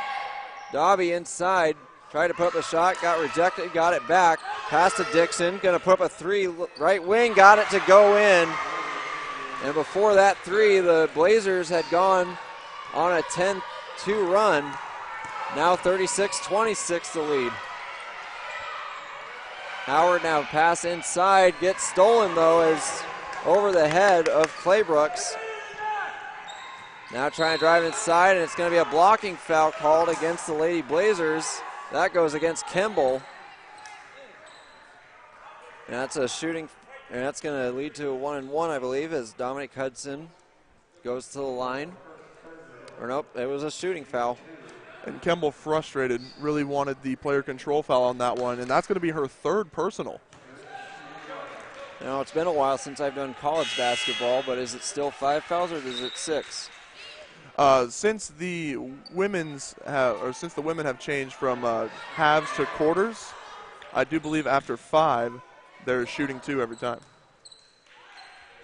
Dobby inside, tried to put up a shot, got rejected, got it back. Pass to Dixon, going to put up a 3 right wing, got it to go in. And before that 3, the Blazers had gone on a 10-2 run. Now 36-26 the lead. Howard now pass inside, gets stolen though as over the head of Claybrooks. Now trying to drive inside, and it's going to be a blocking foul called against the Lady Blazers. That goes against Kimball. And that's a shooting, and that's going to lead to a 1-and-1, I believe, as Dominic Hudson goes to the line. Or nope, it was a shooting foul. And Kimball, frustrated, really wanted the player control foul on that one, and that's going to be her 3rd personal. You know, it's been a while since I've done college basketball, but is it still 5 fouls or is it 6? Since the women have changed from halves to quarters, I do believe after 5, they're shooting 2 every time.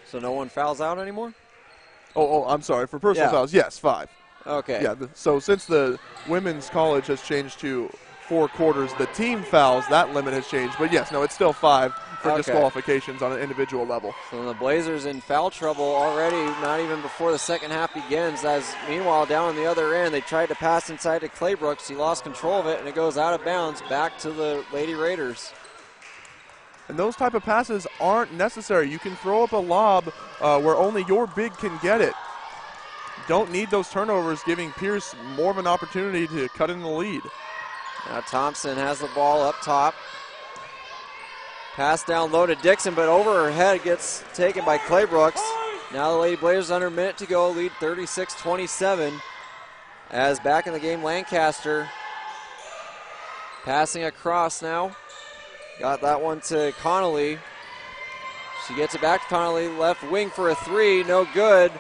So no one fouls out anymore? Oh, I'm sorry. For personal fouls, yes, 5. Okay. Yeah, so since the women's college has changed to 4 quarters, the team fouls, that limit has changed. But yes, no, it's still 5 for disqualifications on an individual level. So the Blazers in foul trouble already, not even before the second half begins. As meanwhile, down on the other end, they tried to pass inside to Claybrooks. He lost control of it, and it goes out of bounds back to the Lady Raiders. And those type of passes aren't necessary. You can throw up a lob where only your big can get it. Don't need those turnovers, giving Pierce more of an opportunity to cut in the lead. Now Thompson has the ball up top. Pass down low to Dixon, but over her head gets taken by Claybrooks. Now the Lady Blazers under a minute to go, lead 36-27. As back in the game, Lancaster passing across now. Got that one to Connolly. She gets it back to Connolly, left wing for a 3, no good.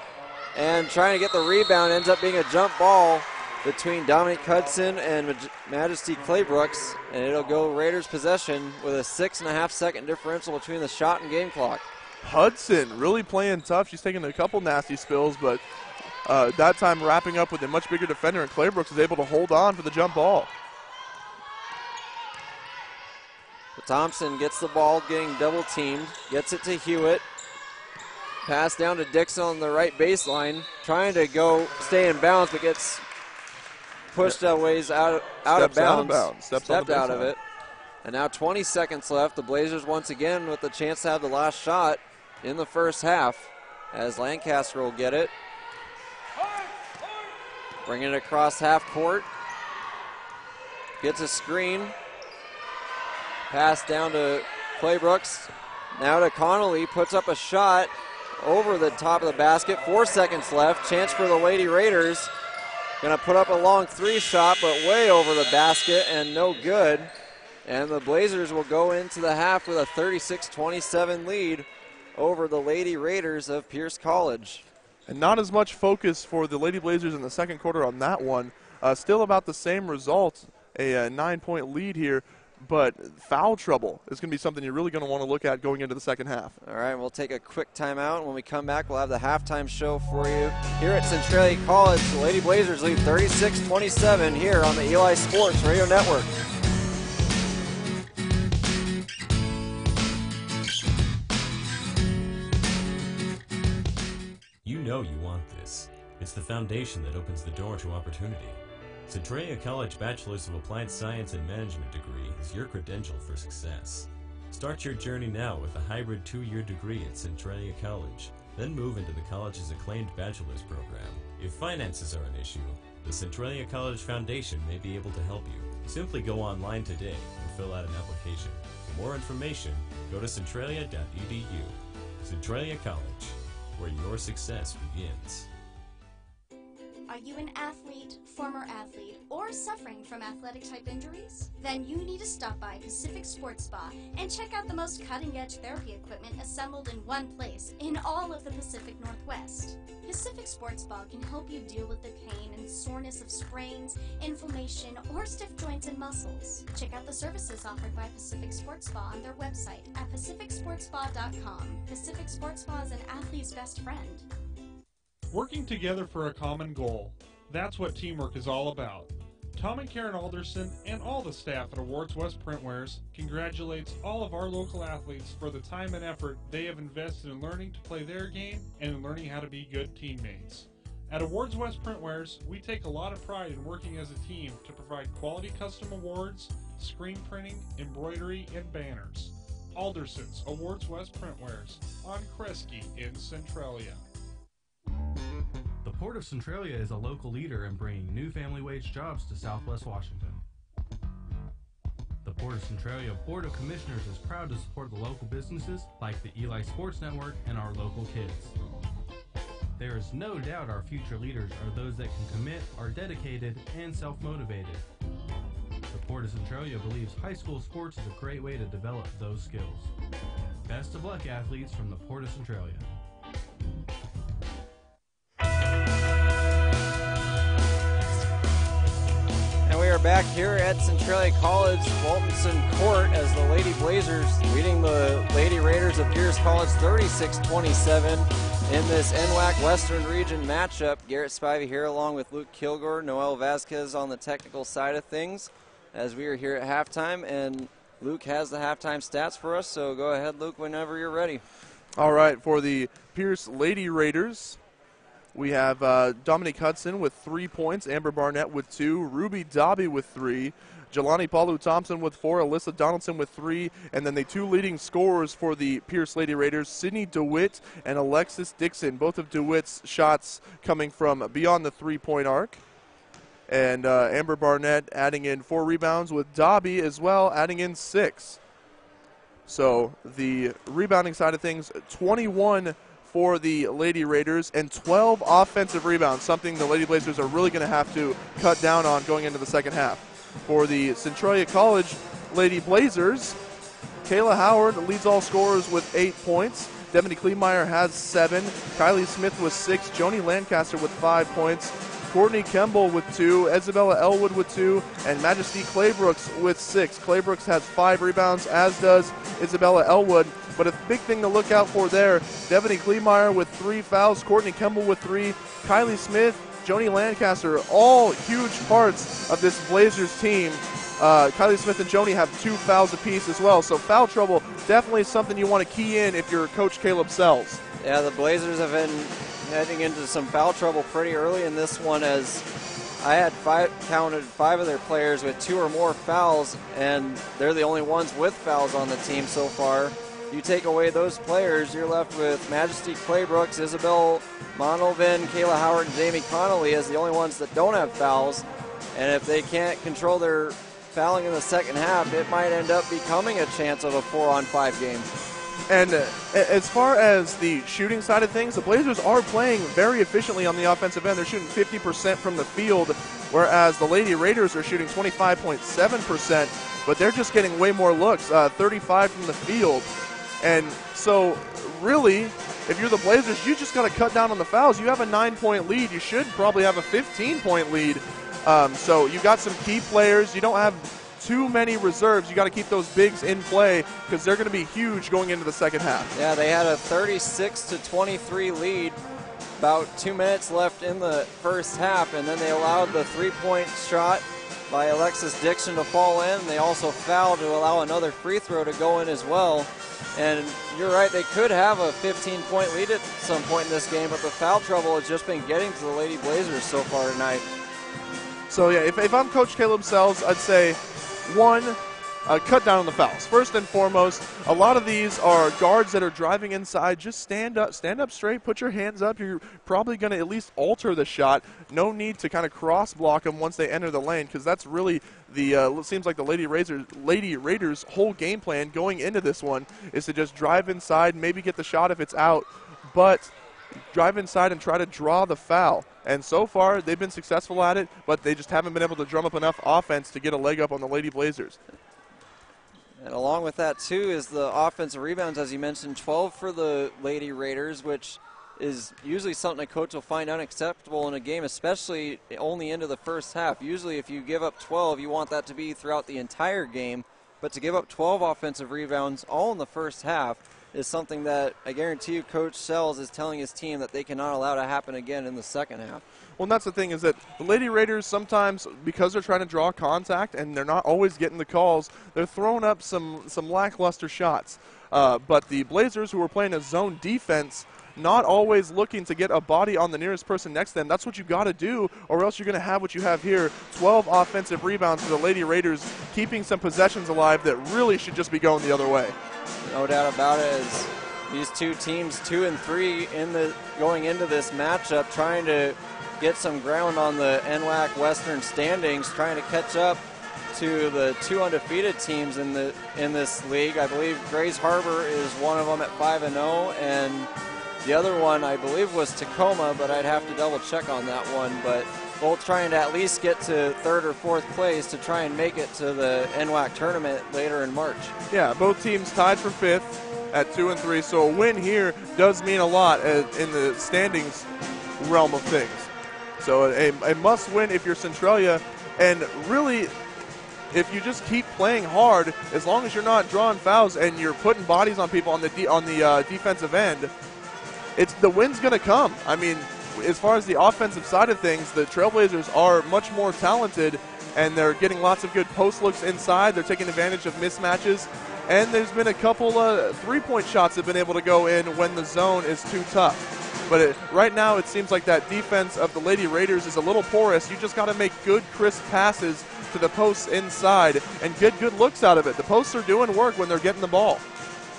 And trying to get the rebound, ends up being a jump ball between Dominic Hudson and Majesty Claybrooks, and it'll go Raiders possession with a 6.5-second differential between the shot and game clock. Hudson really playing tough. She's taking a couple nasty spills, but that time wrapping up with a much bigger defender, and Claybrooks is able to hold on for the jump ball. Thompson gets the ball, getting double teamed, gets it to Hewitt. Pass down to Dixon on the right baseline, trying to go stay in bounds, but gets pushed a ways out of bounds. Stepped out of it. And now 20 seconds left. The Blazers once again with the chance to have the last shot in the first half, as Lancaster will get it. Bringing it across half court. Gets a screen. Pass down to Claybrooks. Now to Connolly, puts up a shot over the top of the basket. 4 seconds left. Chance for the Lady Raiders. Going to put up a long 3 shot, but way over the basket and no good. And the Blazers will go into the half with a 36-27 lead over the Lady Raiders of Pierce College. And not as much focus for the Lady Blazers in the second quarter on that one. Still about the same result, a 9-point lead here. But foul trouble is going to be something you're really going to want to look at going into the second half. All right, we'll take a quick timeout. When we come back, we'll have the halftime show for you here at Centralia College. The Lady Blazers lead 36-27 here on the Eli Sports Radio Network. want this. It's the foundation that opens the door to opportunity. Centralia College Bachelor's of Applied Science and Management degree is your credential for success. Start your journey now with a hybrid 2-year degree at Centralia College, then move into the college's acclaimed bachelor's program. If finances are an issue, the Centralia College Foundation may be able to help you. Simply go online today and fill out an application. For more information, go to centralia.edu. Centralia College, where your success begins. Are you an athlete, former athlete, or suffering from athletic-type injuries? Then you need to stop by Pacific Sports Spa and check out the most cutting-edge therapy equipment assembled in one place in all of the Pacific Northwest. Pacific Sports Spa can help you deal with the pain and soreness of sprains, inflammation, or stiff joints and muscles. Check out the services offered by Pacific Sports Spa on their website at pacificsportspa.com. Pacific Sports Spa is an athlete's best friend. Working together for a common goal. That's what teamwork is all about. Tom and Karen Alderson and all the staff at Awards West Printwares congratulates all of our local athletes for the time and effort they have invested in learning to play their game and in learning how to be good teammates. At Awards West Printwares, we take a lot of pride in working as a team to provide quality custom awards, screen printing, embroidery, and banners. Alderson's Awards West Printwares on Kresge in Centralia. The Port of Centralia is a local leader in bringing new family wage jobs to Southwest Washington. The Port of Centralia Board of Commissioners is proud to support the local businesses like the Eli Sports Network and our local kids. There is no doubt our future leaders are those that can commit, are dedicated, and self-motivated. The Port of Centralia believes high school sports is a great way to develop those skills. Best of luck, athletes from the Port of Centralia. And we are back here at Centralia College Waltonson Court as the Lady Blazers leading the Lady Raiders of Pierce College 36-27 in this NWAC Western Region matchup. Garrett Spivey here along with Luke Kilgore, Noel Vasquez on the technical side of things as we are here at halftime, and Luke has the halftime stats for us, so go ahead, Luke, whenever you're ready. All right, for the Pierce Lady Raiders, we have Dominique Hudson with 3 points, Amber Barnett with 2, Ruby Dobby with 3, Jelani Palu-Thompson with 4, Alyssa Donaldson with 3, and then the 2 leading scorers for the Pierce Lady Raiders, Sydney DeWitt and Alexis Dixon, both of DeWitt's shots coming from beyond the 3-point arc. And Amber Barnett adding in 4 rebounds with Dobby as well, adding in 6. So the rebounding side of things, 21 for the Lady Raiders and 12 offensive rebounds, something the Lady Blazers are really going to have to cut down on going into the second half. For the Centralia College Lady Blazers, Kayla Howard leads all scorers with 8 points. Devin Kleemeyer has 7. Kylie Smith with 6. Joni Lancaster with 5 points. Courtney Kemble with 2, Isabella Elwood with 2, and Majesty Claybrooks with 6. Claybrooks has 5 rebounds, as does Isabella Elwood. But a big thing to look out for there, Devin Kleemeyer with 3 fouls, Courtney Kemble with 3, Kylie Smith, Joni Lancaster, all huge parts of this Blazers team. Kylie Smith and Joni have 2 fouls apiece as well. So foul trouble, definitely something you want to key in if you're Coach Caleb Sells. Yeah, the Blazers have been heading into some foul trouble pretty early in this one, as I had counted 5 of their players with 2 or more fouls, and they're the only ones with fouls on the team so far. You take away those players, you're left with Majesty Claybrooks, Isabel Montalvin, Kayla Howard, and Jamie Connolly as the only ones that don't have fouls. And if they can't control their fouling in the second half, it might end up becoming a chance of a 4-on-5 game. And as far as the shooting side of things, the Blazers are playing very efficiently on the offensive end. They're shooting 50% from the field, whereas the Lady Raiders are shooting 25.7%, but they're just getting way more looks, 35 from the field. And so really, if you're the Blazers, you just got to cut down on the fouls. You have a 9-point lead. You should probably have a 15-point lead. So you got some key players. You don't have too many reserves. You got to keep those bigs in play because they're going to be huge going into the second half. Yeah, they had a 36-23 lead, about 2 minutes left in the first half, and then they allowed the 3-point shot by Alexis Dixon to fall in. They also fouled to allow another free throw to go in as well. And you're right, they could have a 15-point lead at some point in this game, but the foul trouble has just been getting to the Lady Blazers so far tonight. So, yeah, if I'm Coach Caleb Sells, I'd say, one, cut down on the fouls. First and foremost, a lot of these are guards that are driving inside. Just stand up straight, put your hands up. You're probably going to at least alter the shot. No need to kind of cross block them once they enter the lane, because that's really it seems like the Lady Raiders' whole game plan going into this one is to just drive inside, maybe get the shot if it's out, but drive inside and try to draw the foul. And so far, they've been successful at it, but they just haven't been able to drum up enough offense to get a leg up on the Lady Blazers. And along with that, too, is the offensive rebounds, as you mentioned, 12 for the Lady Raiders, which is usually something a coach will find unacceptable in a game, especially only into the first half. Usually if you give up 12, you want that to be throughout the entire game, but to give up 12 offensive rebounds all in the first half is something that I guarantee you Coach Sells is telling his team that they cannot allow to happen again in the second half. Well, and that's the thing, is that the Lady Raiders sometimes, because they're trying to draw contact and they're not always getting the calls, they're throwing up some lackluster shots. But the Blazers, who are playing a zone defense, not always looking to get a body on the nearest person next to them. That's what you got to do, or else you're going to have what you have here, 12 offensive rebounds for the Lady Raiders, keeping some possessions alive that really should just be going the other way. No doubt about it, as these two teams, 2 and 3, going into this matchup, trying to get some ground on the NWAC Western standings, trying to catch up to the 2 undefeated teams in this league. I believe Grays Harbor is one of them at 5-0, and the other one, I believe, was Tacoma, but I'd have to double-check on that one. But both trying to at least get to 3rd or 4th place to try and make it to the NWAC tournament later in March. Yeah, both teams tied for 5th at 2 and 3, so a win here does mean a lot in the standings realm of things. So a must-win if you're Centralia, and really, if you just keep playing hard, as long as you're not drawing fouls and you're putting bodies on people on the defensive end, the win's going to come. I mean, as far as the offensive side of things, the Trailblazers are much more talented, and they're getting lots of good post looks inside. They're taking advantage of mismatches, and there's been a couple three-point shots that have been able to go in when the zone is too tough. But right now it seems like that defense of the Lady Raiders is a little porous. You just got to make good, crisp passes to the posts inside and get good looks out of it. The posts are doing work when they're getting the ball.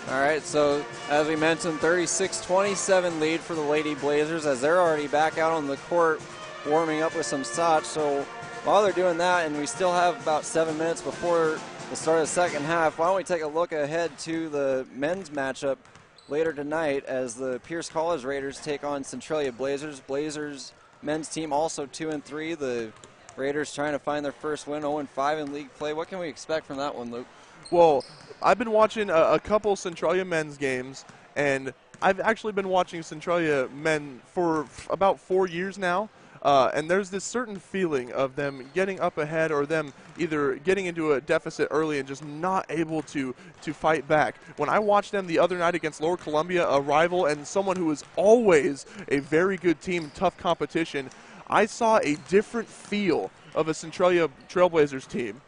All right, so as we mentioned, 36-27 lead for the Lady Blazers, as they're already back out on the court warming up with some shots. So while they're doing that, and we still have about 7 minutes before the start of the second half, why don't we take a look ahead to the men's matchup later tonight as the Pierce College Raiders take on Centralia Blazers. Blazers men's team also 2 and 3. The Raiders trying to find their first win, 0-5 in league play. What can we expect from that one, Luke? Well, I've been watching a couple Centralia men's games, and I've actually been watching Centralia men for about 4 years now. And there's this certain feeling of them getting up ahead, or them either getting into a deficit early and just not able to fight back. When I watched them the other night against Lower Columbia, a rival and someone who is always a very good team, tough competition, I saw a different feel of a Centralia Trailblazers team.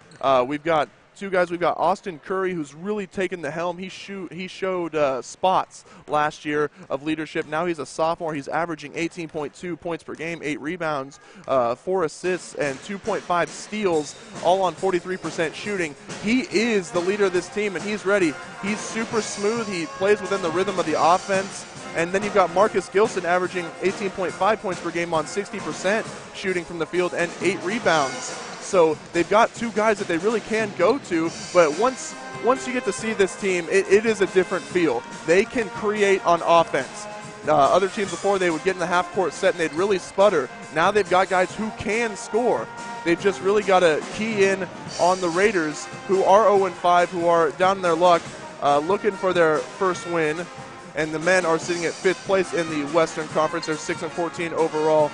We've got 2 guys. We've got Austin Curry, who's really taken the helm. He showed spots last year of leadership. Now he's a sophomore. He's averaging 18.2 points per game, 8 rebounds, 4 assists, and 2.5 steals, all on 43% shooting. He is the leader of this team, and he's ready. He's super smooth. He plays within the rhythm of the offense. And then you've got Marcus Gilson averaging 18.5 points per game on 60% shooting from the field and 8 rebounds. So they've got 2 guys that they really can go to, but once you get to see this team, it is a different feel. They can create on offense. Other teams before, they would get in the half-court set and they'd really sputter. Now they've got guys who can score. They've just really got to key in on the Raiders, who are 0-5, who are down in their luck, looking for their first win. And the men are sitting at 5th place in the Western Conference. They're 6-14 overall.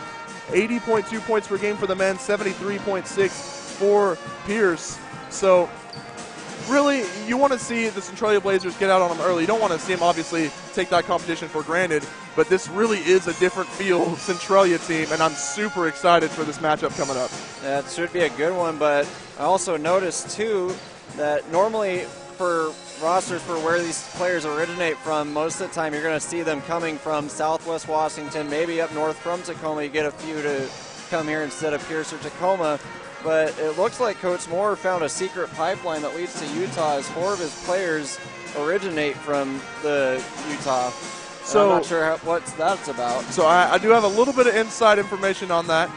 80.2 points per game for the men, 73.6 for Pierce. So really, you want to see the Centralia Blazers get out on them early. You don't want to see them obviously take that competition for granted, but this really is a different feel Centralia team, and I'm super excited for this matchup coming up. That should be a good one, but I also noticed too that normally for rosters for where these players originate from, most of the time you're going to see them coming from Southwest Washington, maybe up north from Tacoma. You get a few to come here instead of Pierce or Tacoma. But it looks like Coach Moore found a secret pipeline that leads to Utah, as 4 of his players originate from the Utah. So I'm not sure what that's about. So I do have a little bit of inside information on that.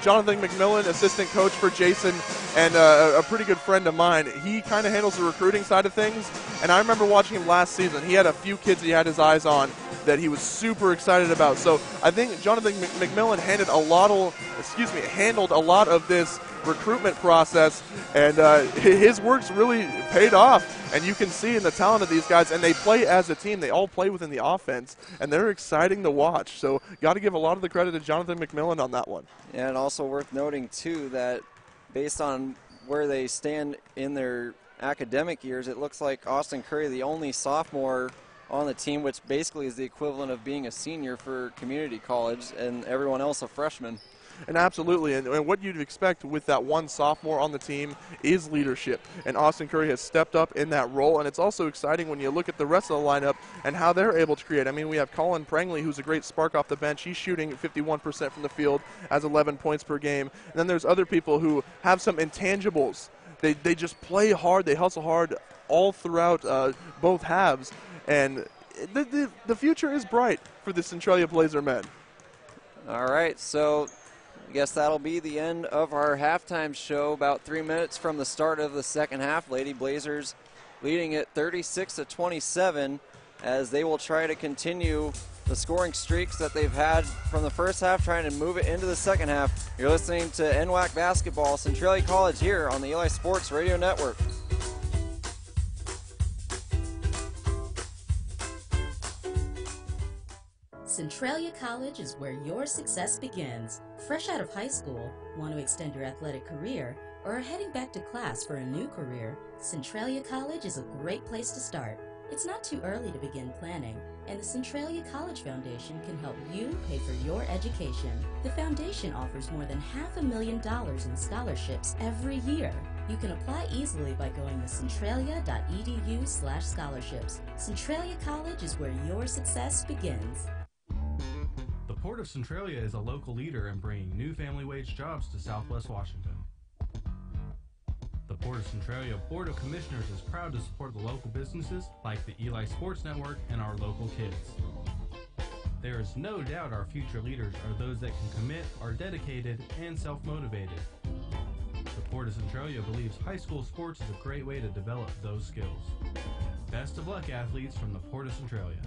Jonathan McMillan, assistant coach for Jason, and a pretty good friend of mine. He kind of handles the recruiting side of things, and I remember watching him last season. He had a few kids he had his eyes on that he was super excited about. So I think Jonathan McMillan handled a lot of this recruitment process, and his work's really paid off. And you can see in the talent of these guys, and they play as a team. They all play within the offense, and they're exciting to watch. So got to give a lot of the credit to Jonathan McMillan on that one. Yeah, and also worth noting, too, that based on where they stand in their academic years, it looks like Austin Curry, the only sophomore on the team, which basically is the equivalent of being a senior for community college, and everyone else a freshman. And absolutely, and what you'd expect with that one sophomore on the team is leadership. And Austin Curry has stepped up in that role, and it's also exciting when you look at the rest of the lineup and how they're able to create. I mean, we have Colin Prangley, who's a great spark off the bench. He's shooting 51% from the field, has 11 points per game. And then there's other people who have some intangibles. They just play hard, they hustle hard all throughout both halves. And the future is bright for the Centralia Blazer men. All right, so I guess that'll be the end of our halftime show. About 3 minutes from the start of the second half, Lady Blazers leading at 36-27 as they will try to continue the scoring streaks that they've had from the first half, trying to move it into the second half. You're listening to NWAC Basketball, Centralia College here on the Eli Sports Radio Network. Centralia College is where your success begins. Fresh out of high school, want to extend your athletic career, or are heading back to class for a new career, Centralia College is a great place to start. It's not too early to begin planning, and the Centralia College Foundation can help you pay for your education. The foundation offers more than $500,000 in scholarships every year. You can apply easily by going to centralia.edu/scholarships. Centralia College is where your success begins. The Port of Centralia is a local leader in bringing new family wage jobs to Southwest Washington. The Port of Centralia Board of Commissioners is proud to support the local businesses like the Eli Sports Network and our local kids. There is no doubt our future leaders are those that can commit, are dedicated, and self-motivated. The Port of Centralia believes high school sports is a great way to develop those skills. Best of luck, athletes from the Port of Centralia.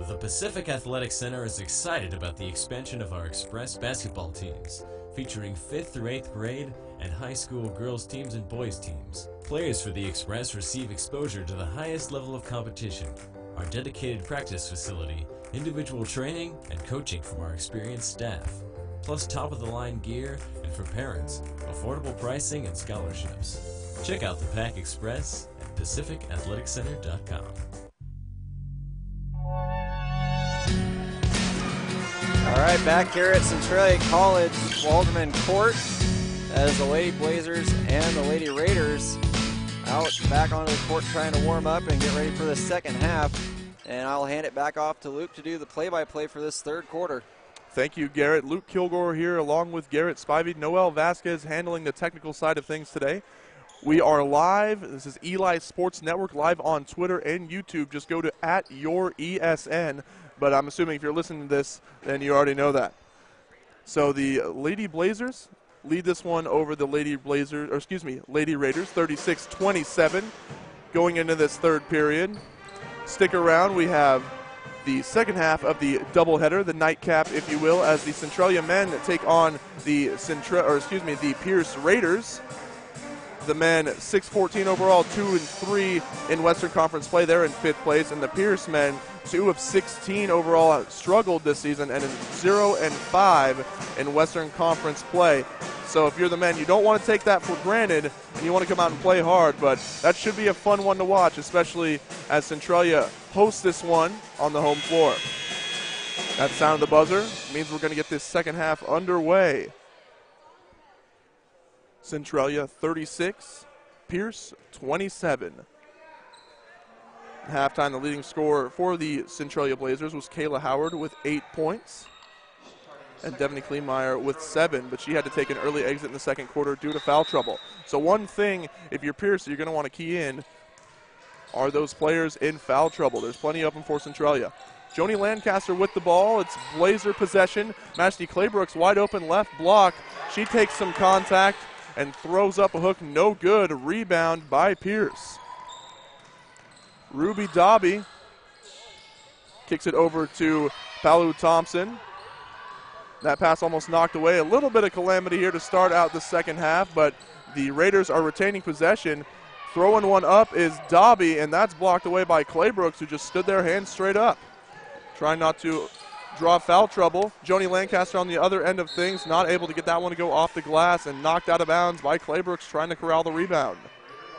The Pacific Athletic Center is excited about the expansion of our Express basketball teams, featuring 5th through 8th grade and high school girls teams and boys teams. Players for the Express receive exposure to the highest level of competition, our dedicated practice facility, individual training, and coaching from our experienced staff, plus top-of-the-line gear, and for parents, affordable pricing and scholarships. Check out the PAC Express at PacificAthleticCenter.com. All right, back here at Centralia College, Waldman Court, as the Lady Blazers and the Lady Raiders out back onto the court trying to warm up and get ready for the second half. And I'll hand it back off to Luke to do the play-by-play for this third quarter. Thank you, Garrett. Luke Kilgore here along with Garrett Spivey. Noel Vasquez handling the technical side of things today. We are live. This is Eli Sports Network, live on Twitter and YouTube. Just go to @YourESN. But I'm assuming if you're listening to this, then you already know that. So the Lady Blazers lead this one over the Lady Raiders, 36-27, going into this third period. Stick around. We have the second half of the doubleheader, the nightcap, if you will, as the Centralia men take on the Pierce Raiders. The men 6-14 overall, 2-3 in Western Conference play. They're in 5th place, and the Pierce men 2 of 16 overall struggled this season, and 0-5 in Western Conference play. So if you're the men, you don't want to take that for granted, and you want to come out and play hard, but that should be a fun one to watch, especially as Centralia hosts this one on the home floor. That sound of the buzzer means we're going to get this second half underway. Centralia 36, Pierce 27. At halftime, the leading scorer for the Centralia Blazers was Kayla Howard with 8 points. And Devaney Kleemeyer with 7, but she had to take an early exit in the second quarter due to foul trouble. So one thing, if you're Pierce, you're going to want to key in, are those players in foul trouble. There's plenty of them for Centralia. Joni Lancaster with the ball. It's Blazer possession. Majesty Claybrooks wide open left block. She takes some contact and throws up a hook. No good. Rebound by Pierce. Ruby Dobby kicks it over to Palu Thompson. That pass almost knocked away. A little bit of calamity here to start out the second half, but the Raiders are retaining possession. Throwing one up is Dobby, and that's blocked away by Claybrooks, who just stood there hands straight up. Trying not to draw foul trouble. Joni Lancaster on the other end of things, not able to get that one to go off the glass and knocked out of bounds by Claybrooks, trying to corral the rebound.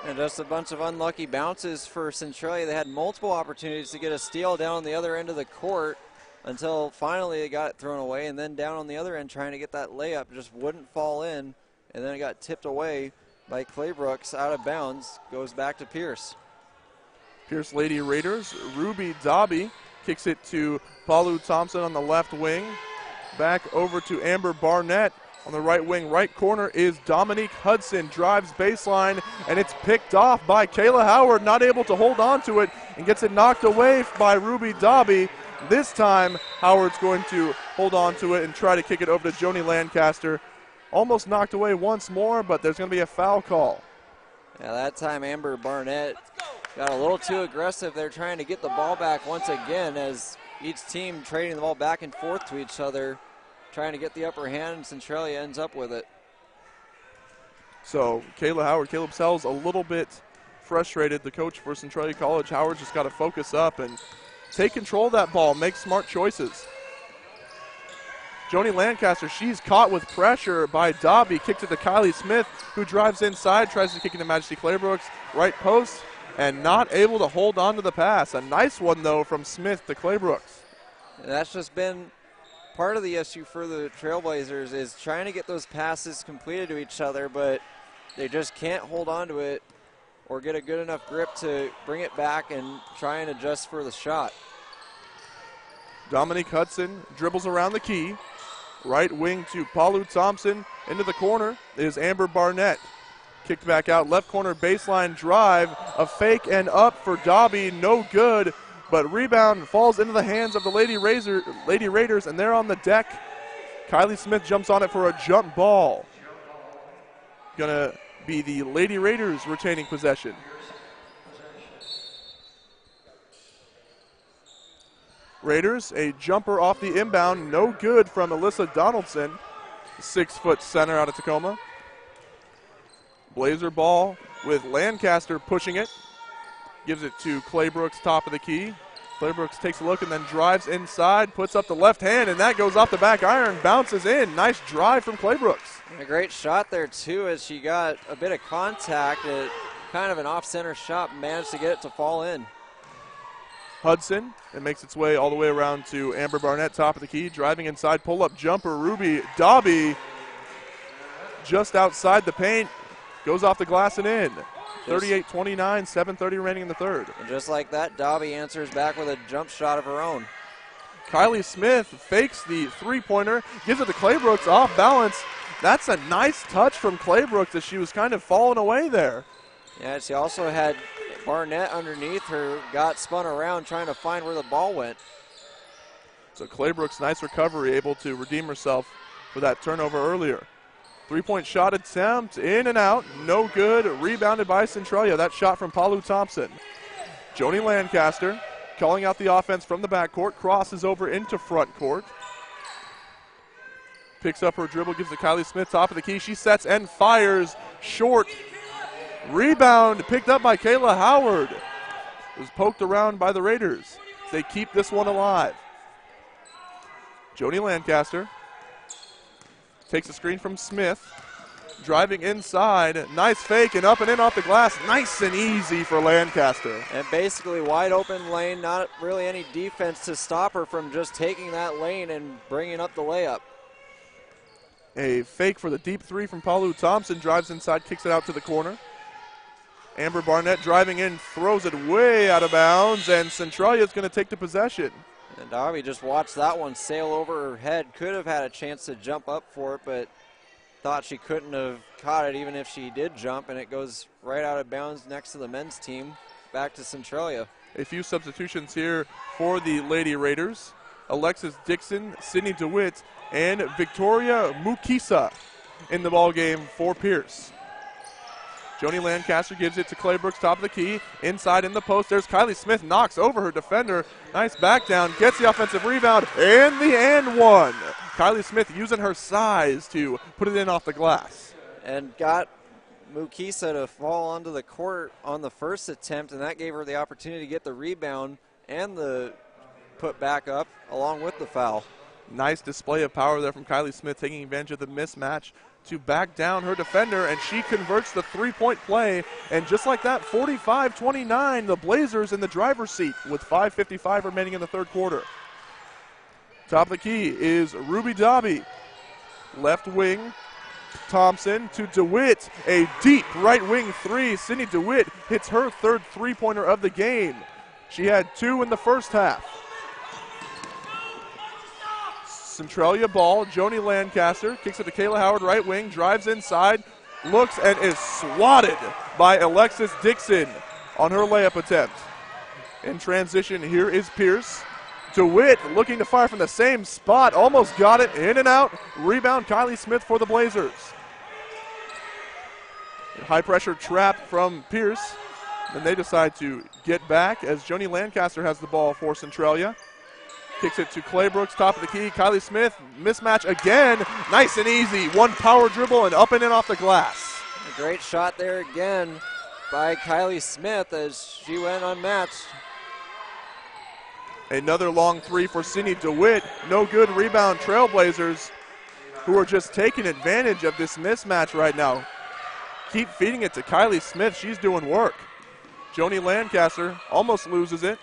And just a bunch of unlucky bounces for Centralia. They had multiple opportunities to get a steal down on the other end of the court until finally they got it thrown away, and then down on the other end trying to get that layup, just wouldn't fall in, and then it got tipped away by Claybrooks out of bounds, goes back to Pierce. Pierce Lady Raiders, Ruby Dobby kicks it to Palu Thompson on the left wing. Back over to Amber Barnett on the right wing. Right corner is Dominique Hudson, drives baseline, and it's picked off by Kayla Howard, not able to hold on to it, and gets it knocked away by Ruby Dobby. This time, Howard's going to hold on to it and try to kick it over to Joni Lancaster. Almost knocked away once more, but there's going to be a foul call. Yeah, that time Amber Barnett got a little too aggressive. They're trying to get the ball back once again as each team trading the ball back and forth to each other, trying to get the upper hand, and Centralia ends up with it. So Kayla Howard, Caleb Sells a little bit frustrated, the coach for Centralia College. Howard's just got to focus up and take control of that ball, make smart choices. Joni Lancaster, she's caught with pressure by Dobby, kicks it to Kylie Smith, who drives inside, tries to kick it to Majesty Claybrooks, right post, and not able to hold on to the pass. A nice one, though, from Smith to Claybrooks. And that's just been part of the issue for the Trailblazers, is trying to get those passes completed to each other, but they just can't hold on to it or get a good enough grip to bring it back and try and adjust for the shot. Dominique Hudson dribbles around the key. Right wing to Palu Thompson. Into the corner is Amber Barnett. Kicked back out, left corner baseline drive. A fake and up for Dobby, no good. But rebound falls into the hands of the Lady Raiders, and they're on the deck. Kylie Smith jumps on it for a jump ball. Gonna be the Lady Raiders retaining possession. Raiders, a jumper off the inbound, no good from Alyssa Donaldson, 6-foot center out of Tacoma. Blazer ball with Lancaster pushing it. Gives it to Claybrooks, top of the key. Claybrooks takes a look and then drives inside, puts up the left hand, and that goes off the back iron, bounces in. Nice drive from Claybrooks. A great shot there, too, as she got a bit of contact. Kind of an off-center shot, managed to get it to fall in. Hudson, it makes its way all the way around to Amber Barnett, top of the key, driving inside, pull-up jumper, Ruby Dobby, just outside the paint, goes off the glass and in. 38-29, 7:30 remaining in the third. And just like that, Dobby answers back with a jump shot of her own. Kylie Smith fakes the three-pointer, gives it to Claybrooks off balance. That's a nice touch from Claybrooks as she was kind of falling away there. Yeah, she also had Barnett underneath her, got spun around trying to find where the ball went. So Claybrooks, nice recovery, able to redeem herself for that turnover earlier. Three-point shot attempt, in and out, no good, rebounded by Centralia. That shot from Palu Thompson. Joni Lancaster calling out the offense from the backcourt, crosses over into front court. Picks up her dribble, gives to Kylie Smith, top of the key. She sets and fires short. Rebound picked up by Kayla Howard. It was poked around by the Raiders. They keep this one alive. Joni Lancaster takes a screen from Smith. Driving inside. Nice fake and up and in off the glass. Nice and easy for Lancaster. And basically wide open lane. Not really any defense to stop her from just taking that lane and bringing up the layup. A fake for the deep three from Palu Thompson. Drives inside, kicks it out to the corner. Amber Barnett driving in, throws it way out of bounds, and Centralia is going to take the possession. And Darby just watched that one sail over her head. Could have had a chance to jump up for it, but thought she couldn't have caught it even if she did jump, and it goes right out of bounds next to the men's team, back to Centralia. A few substitutions here for the Lady Raiders. Alexis Dixon, Sydney DeWitt, and Victoria Mukisa in the ball game for Pierce. Joni Lancaster gives it to Clay Brooks, top of the key. Inside in the post, there's Kylie Smith, knocks over her defender. Nice back down, gets the offensive rebound, and the and one. Kylie Smith using her size to put it in off the glass. And got Mukisa to fall onto the court on the first attempt, and that gave her the opportunity to get the rebound and the put back up along with the foul. Nice display of power there from Kylie Smith, taking advantage of the mismatch to back down her defender, and she converts the three-point play. And just like that, 45-29, the Blazers in the driver's seat with 5:55 remaining in the third quarter. Top of the key is Ruby Dobby. Left wing, Thompson to DeWitt. A deep right wing three. Sydney DeWitt hits her third three-pointer of the game. She had 2 in the first half. Centralia ball, Joni Lancaster kicks it to Kayla Howard, right wing, drives inside, looks and is swatted by Alexis Dixon on her layup attempt. In transition, here is Pierce. DeWitt looking to fire from the same spot, almost got it, in and out. Rebound, Kylie Smith for the Blazers. High pressure trap from Pierce. Then they decide to get back as Joni Lancaster has the ball for Centralia. Kicks it to Clay Brooks, top of the key. Kylie Smith, mismatch again. Nice and easy. One power dribble and up and in off the glass. A great shot there again by Kylie Smith as she went unmatched. Another long three for Sydney DeWitt. No good. Rebound, Trailblazers, who are just taking advantage of this mismatch right now. Keep feeding it to Kylie Smith. She's doing work. Joni Lancaster almost loses it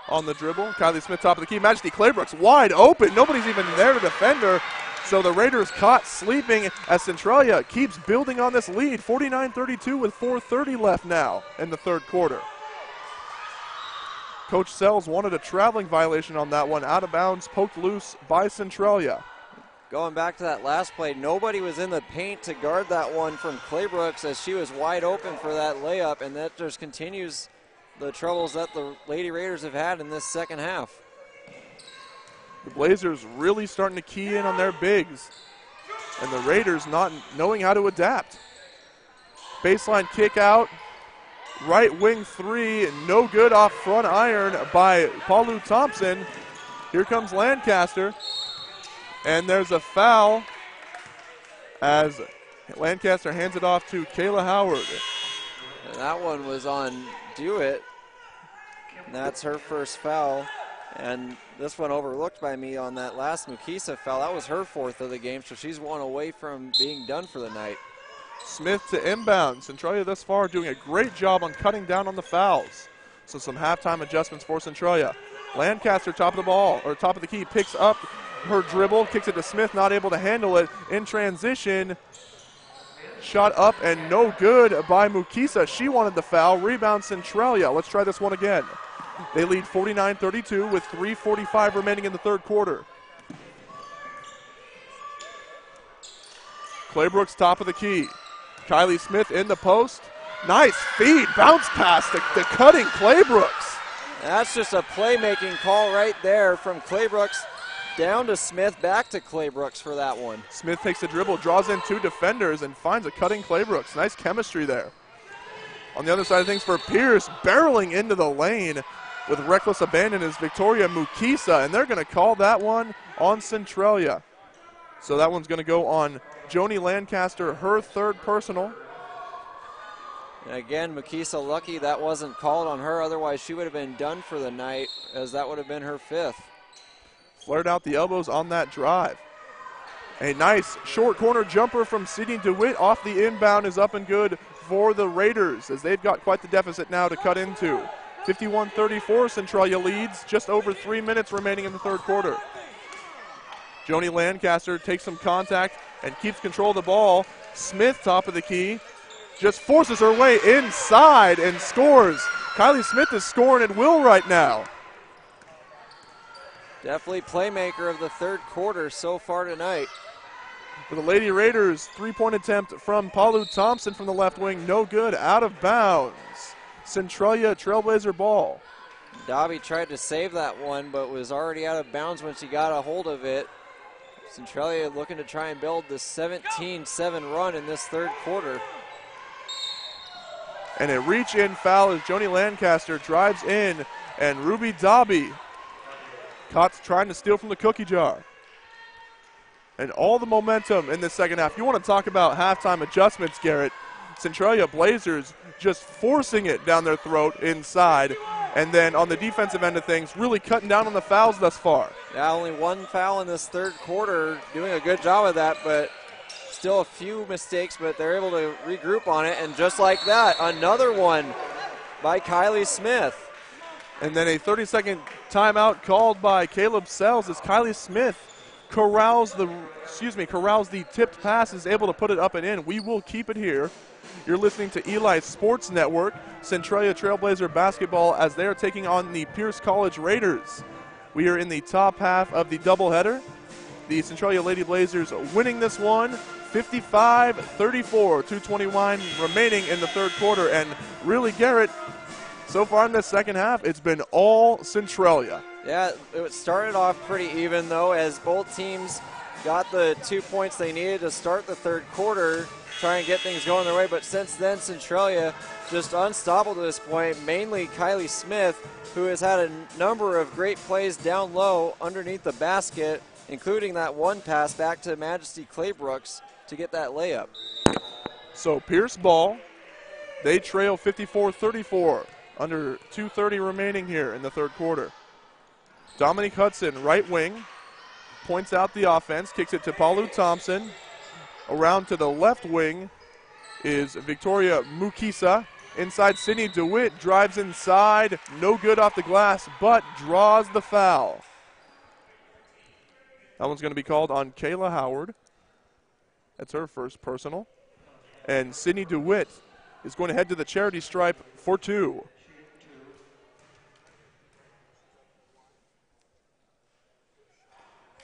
on the dribble. Kylie Smith, top of the key. Majesty Claybrooks wide open. Nobody's even there to defend her. So the Raiders caught sleeping as Centralia keeps building on this lead. 49-32 with 4:30 left now in the third quarter. Coach Sells wanted a traveling violation on that one. Out of bounds, poked loose by Centralia. Going back to that last play, nobody was in the paint to guard that one from Claybrooks as she was wide open for that layup, and that just continues the troubles that the Lady Raiders have had in this second half. The Blazers really starting to key in on their bigs, and the Raiders not knowing how to adapt. Baseline kick out, right wing three, no good off front iron by Paulu Thompson. Here comes Lancaster, and there's a foul as Lancaster hands it off to Kayla Howard. And that one was on DeWitt. That's her first foul. And this one overlooked by me on that last Mukisa foul. That was her fourth of the game, so she's one away from being done for the night. Smith to inbound. Centralia thus far doing a great job on cutting down on the fouls. So some halftime adjustments for Centralia. Lancaster, top of the ball, or top of the key, picks up her dribble, kicks it to Smith, not able to handle it. In transition, shot up and no good by Mukisa. She wanted the foul. Rebound Centralia. Let's try this one again. They lead 49-32 with 3:45 remaining in the third quarter. Claybrooks, top of the key. Kylie Smith in the post. Nice feed, bounce pass to cutting Claybrooks. That's just a playmaking call right there from Claybrooks down to Smith, back to Claybrooks for that one. Smith takes the dribble, draws in 2 defenders, and finds a cutting Claybrooks. Nice chemistry there. On the other side of things for Pierce, barreling into the lane with reckless abandon is Victoria Mukisa, and they're going to call that one on Centralia. So that one's going to go on Joni Lancaster, her third personal. And again, Mukisa lucky that wasn't called on her, otherwise she would have been done for the night, as that would have been her fifth. Flared out the elbows on that drive. A nice short corner jumper from Sydney DeWitt off the inbound is up and good for the Raiders, as they've got quite the deficit now to cut into. 51-34, Centralia leads, just over 3 minutes remaining in the third quarter. Joni Lancaster takes some contact and keeps control of the ball. Smith, top of the key, just forces her way inside and scores. Kylie Smith is scoring at will right now. Definitely playmaker of the third quarter so far tonight. For the Lady Raiders, three-point attempt from Paulu Thompson from the left wing, no good, out of bounds. Centralia Trailblazer ball. Dobby tried to save that one, but was already out of bounds when she got a hold of it. Centralia looking to try and build the 17-7 run in this third quarter. And a reach-in foul as Joni Lancaster drives in, and Ruby Dobby caught trying to steal from the cookie jar. And all the momentum in the second half. You want to talk about halftime adjustments, Garrett. Centralia Blazers just forcing it down their throat inside. And then on the defensive end of things, really cutting down on the fouls thus far. Yeah, only one foul in this third quarter. Doing a good job of that, but still a few mistakes, but they're able to regroup on it. And just like that, another one by Kylie Smith. And then a 30-second timeout called by Caleb Sells as Kylie Smith corrals the tipped pass, is able to put it up and in. We will keep it here. You're listening to Eli Sports Network, Centralia Trailblazer basketball as they are taking on the Pierce College Raiders. We are in the top half of the doubleheader. The Centralia Lady Blazers winning this one 55-34, 2:21 remaining in the third quarter. And really, Garrett, so far in the second half, it's been all Centralia. Yeah, it started off pretty even, though, as both teams got the 2 points they needed to start the third quarter, try and get things going their way. But since then, Centralia just unstoppable to this point, mainly Kylie Smith, who has had a number of great plays down low underneath the basket, including that one pass back to Majesty Claybrooks to get that layup. So Pierce ball, they trail 54-34, under 2:30 remaining here in the third quarter. Dominique Hudson, right wing, points out the offense, kicks it to Paulu Thompson. Around to the left wing is Victoria Mukisa. Inside, Sydney DeWitt drives inside. No good off the glass, but draws the foul. That one's going to be called on Kayla Howard. That's her first personal. And Sydney DeWitt is going to head to the charity stripe for two.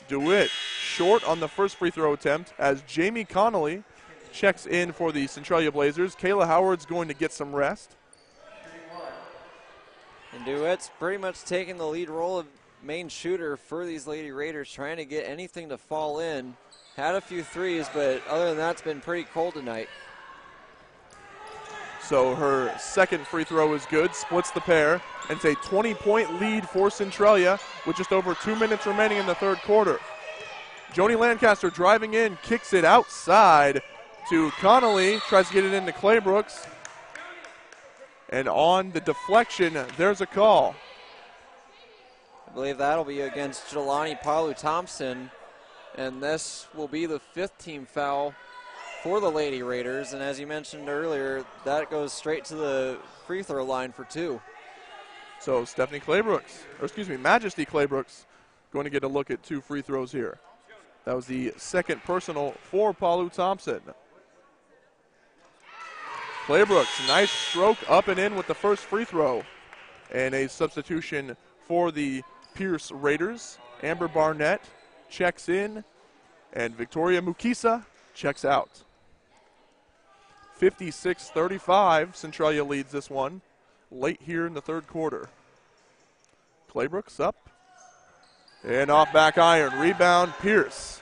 DeWitt short on the first free throw attempt as Jamie Connolly checks in for the Centralia Blazers. Kayla Howard's going to get some rest. And DeWitt's pretty much taking the lead role of main shooter for these Lady Raiders, trying to get anything to fall in. Had a few threes, but other than that, it's been pretty cold tonight. So her second free throw is good, splits the pair, and it's a 20-point lead for Centralia with just over 2 minutes remaining in the third quarter. Joni Lancaster driving in, kicks it outside to Connolly, tries to get it into Claybrooks. And on the deflection, there's a call. I believe that'll be against Jelani Paulu Thompson, and this will be the fifth team foul for the Lady Raiders. And as you mentioned earlier, that goes straight to the free throw line for two. So Majesty Claybrooks going to get a look at two free throws here. That was the second personal for Paulu Thompson. Claybrooks, nice stroke up and in with the first free throw. And a substitution for the Pierce Raiders. Amber Barnett checks in, and Victoria Mukisa checks out. 56-35, Centralia leads this one late here in the third quarter. Claybrooks up, and off back iron, rebound Pierce.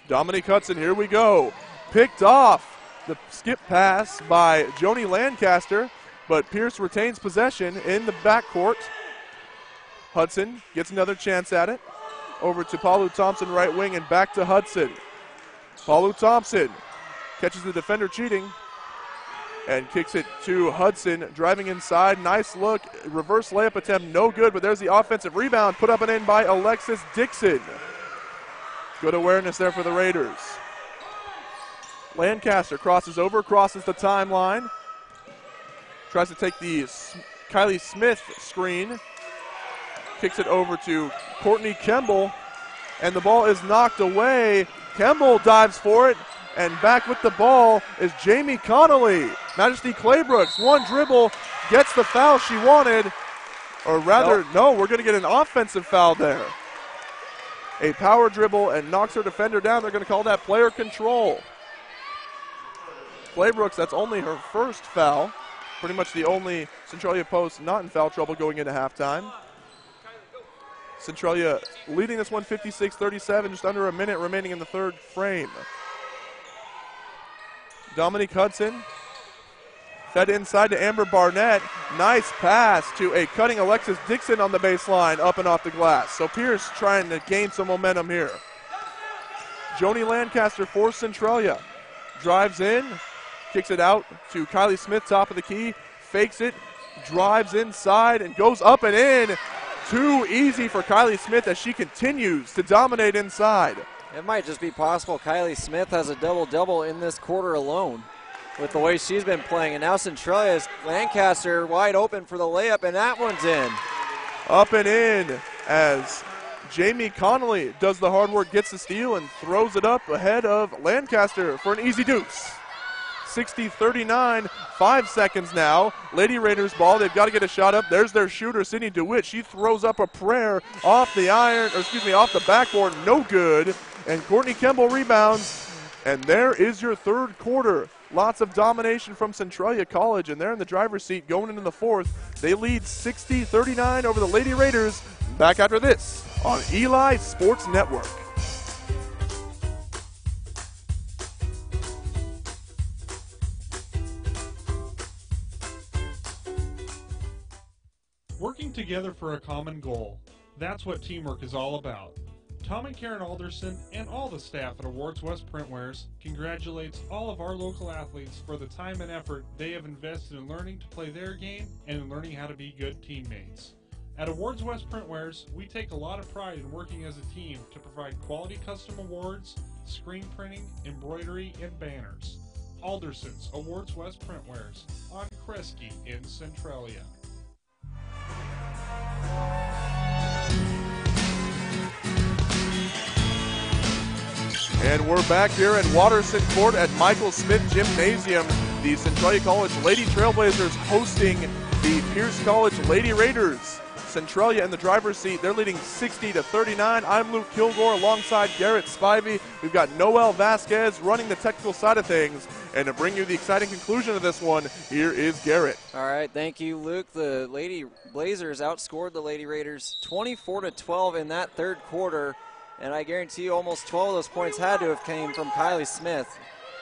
Dominique Hudson, here we go. Picked off the skip pass by Joni Lancaster, but Pierce retains possession in the backcourt. Hudson gets another chance at it. Over to Paulu Thompson, right wing, and back to Hudson. Paulu Thompson catches the defender cheating and kicks it to Hudson, driving inside. Nice look, reverse layup attempt, no good, but there's the offensive rebound, put up and in by Alexis Dixon. Good awareness there for the Raiders. Lancaster crosses over, crosses the timeline. Tries to take the Kylie Smith screen. Kicks it over to Courtney Kemble, and the ball is knocked away. Kemble dives for it, and back with the ball is Jamie Connolly. Majesty Claybrooks, one dribble, gets the foul she wanted. Or rather, no, we're going to get an offensive foul there. A power dribble and knocks her defender down. They're going to call that player control. Claybrooks, that's only her first foul. Pretty much the only Centralia post not in foul trouble going into halftime. Centralia leading this one 56-37, just under a minute remaining in the third frame. Dominique Hudson fed inside to Amber Barnett. Nice pass to a cutting Alexis Dixon on the baseline, up and off the glass. So Pierce trying to gain some momentum here. Joni Lancaster for Centralia. Drives in, kicks it out to Kylie Smith, top of the key, fakes it, drives inside, and goes up and in. Too easy for Kylie Smith as she continues to dominate inside. It might just be possible Kylie Smith has a double-double in this quarter alone with the way she's been playing. And now Centralia's Lancaster wide open for the layup, and that one's in. Up and in as Jamie Connolly does the hard work, gets the steal, and throws it up ahead of Lancaster for an easy deuce. 60-39, 5 seconds now. Lady Raiders ball, they've got to get a shot up. There's their shooter, Sydney DeWitt. She throws up a prayer off the off the backboard, no good. And Courtney Kemble rebounds, and there is your third quarter. Lots of domination from Centralia College, and they're in the driver's seat going into the fourth. They lead 60-39 over the Lady Raiders. Back after this on Eli Sports Network. Working together for a common goal. That's what teamwork is all about. Tom and Karen Alderson and all the staff at Awards West Printwares congratulates all of our local athletes for the time and effort they have invested in learning to play their game and in learning how to be good teammates. At Awards West Printwares, we take a lot of pride in working as a team to provide quality custom awards, screen printing, embroidery, and banners. Alderson's Awards West Printwares on Kresge in Centralia. And we're back here at Watterson Court at Michael Smith Gymnasium. The Centralia College Lady Trailblazers hosting the Pierce College Lady Raiders. Centralia in the driver's seat. They're leading 60-39. I'm Luke Kilgore alongside Garrett Spivey. We've got Noel Vasquez running the technical side of things. And to bring you the exciting conclusion of this one, here is Garrett. All right, thank you, Luke. The Lady Blazers outscored the Lady Raiders 24-12 in that third quarter. And I guarantee you almost 12 of those points had to have came from Kylie Smith.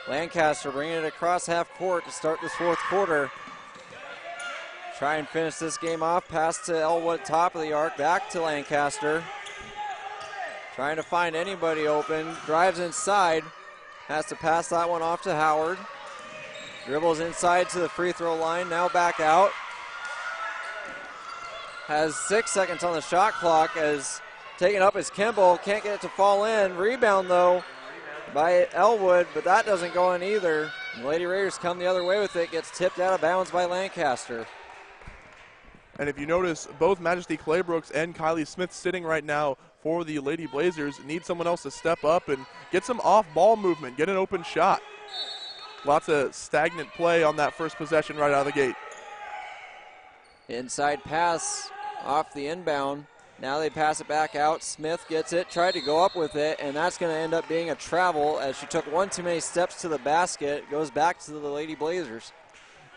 Lancaster bringing it across half court to start this fourth quarter. Try and finish this game off. Pass to Elwood, top of the arc, back to Lancaster. Trying to find anybody open. Drives inside. Has to pass that one off to Howard. Dribbles inside to the free throw line. Now back out. Has 6 seconds on the shot clock as taken up is Kimball. Can't get it to fall in. Rebound, though, by Elwood, but that doesn't go in either. The Lady Raiders come the other way with it. Gets tipped out of bounds by Lancaster. And if you notice, both Majesty Claybrooks and Kylie Smith sitting right now for the Lady Blazers need someone else to step up and get some off-ball movement, get an open shot. Lots of stagnant play on that first possession right out of the gate. Inside pass off the inbound. Now they pass it back out. Smith gets it, tried to go up with it, and that's going to end up being a travel as she took one too many steps to the basket. Goes back to the Lady Blazers.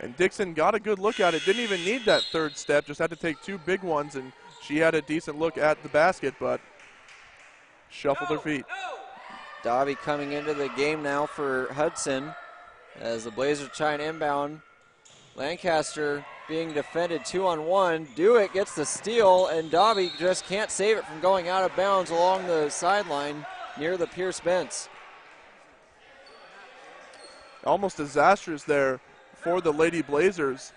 And Dixon got a good look at it. Didn't even need that third step. Just had to take two big ones, and she had a decent look at the basket, but shuffled her feet. Dobby coming into the game now for Hudson as the Blazers try and inbound. Lancaster being defended 2-on-1. Dewitt gets the steal, and Dobby just can't save it from going out of bounds along the sideline near the Pierce bench. Almost disastrous there for the Lady Blazers,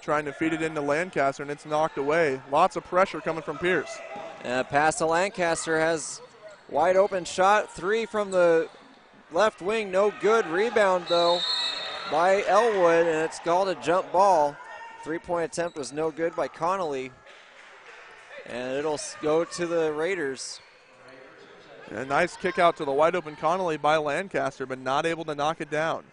trying to feed it into Lancaster, and it's knocked away. Lots of pressure coming from Pierce. Pass to Lancaster, has wide open shot. Three from the left wing, no good. Rebound, though, by Elwood, and it's called a jump ball. Three-point attempt was no good by Connolly, and it'll go to the Raiders. A nice kick out to the wide open Connolly by Lancaster, but not able to knock it down.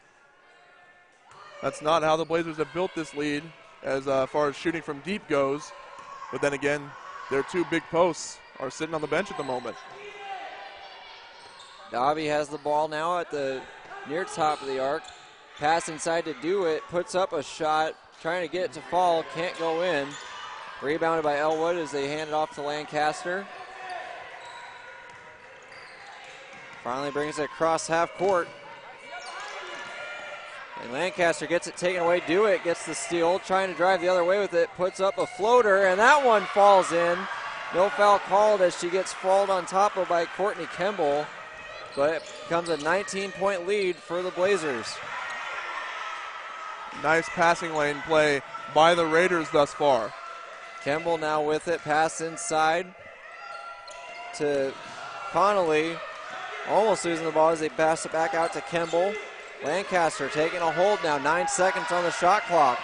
That's not how the Blazers have built this lead as far as shooting from deep goes. But then again, their two big posts are sitting on the bench at the moment. Davi has the ball now at the near top of the arc. Pass inside to do it. Puts up a shot. Trying to get it to fall. Can't go in. Rebounded by Elwood as they hand it off to Lancaster. Finally brings it across half court. And Lancaster gets it taken away. Do it gets the steal. Trying to drive the other way with it. Puts up a floater. And that one falls in. No foul called as she gets fouled on top of by Courtney Kemble. But it becomes a 19-point lead for the Blazers. Nice passing lane play by the Raiders thus far. Kemble now with it. Pass inside to Connolly. Almost losing the ball as they pass it back out to Kemble. Lancaster taking a hold now. 9 seconds on the shot clock.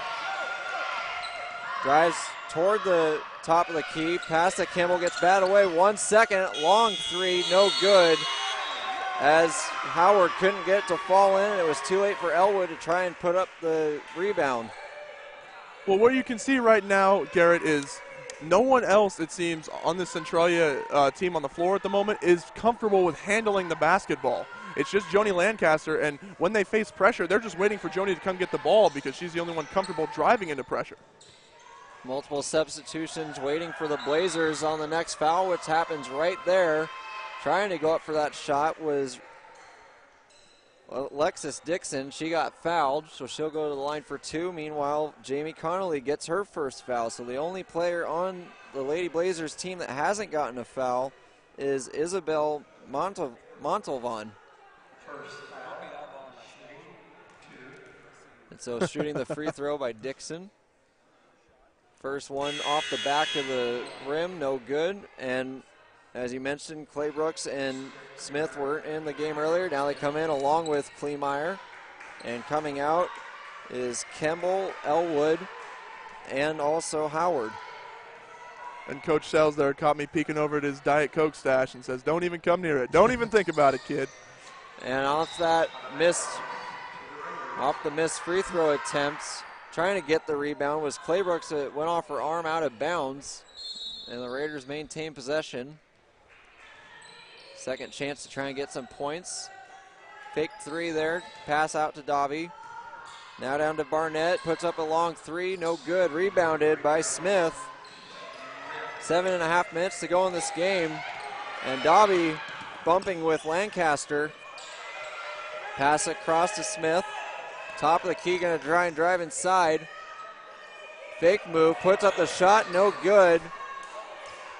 Drives toward the top of the key. Pass to Kemble. Gets batted away. 1 second. Long three. No good. As Howard couldn't get it to fall in, and it was too late for Elwood to try and put up the rebound. Well, what you can see right now, Garrett, is no one else, it seems, on the Centralia team on the floor at the moment is comfortable with handling the basketball. It's just Joni Lancaster, and when they face pressure, they're just waiting for Joni to come get the ball because she's the only one comfortable driving into pressure. Multiple substitutions waiting for the Blazers on the next foul, which happens right there. Trying to go up for that shot was Alexis Dixon. She got fouled, so she'll go to the line for two. Meanwhile, Jamie Connolly gets her first foul. So the only player on the Lady Blazers team that hasn't gotten a foul is Isabel Montalvan. And so shooting the free throw by Dixon. First one off the back of the rim, no good. And as you mentioned, Claybrooks and Smith were in the game earlier. Now they come in along with Kleemeyer. And coming out is Kemble, Elwood, and also Howard. And Coach Sells there caught me peeking over at his Diet Coke stash and says, don't even come near it. Don't even think about it, kid. And off the missed free throw attempts, trying to get the rebound was Claybrooks. It went off her arm out of bounds. And the Raiders maintain possession. Second chance to try and get some points. Fake three there. Pass out to Davi. Now down to Barnett. Puts up a long three. No good. Rebounded by Smith. 7.5 minutes to go in this game. And Davi bumping with Lancaster. Pass across to Smith. Top of the key. Going to try and drive inside. Fake move. Puts up the shot. No good.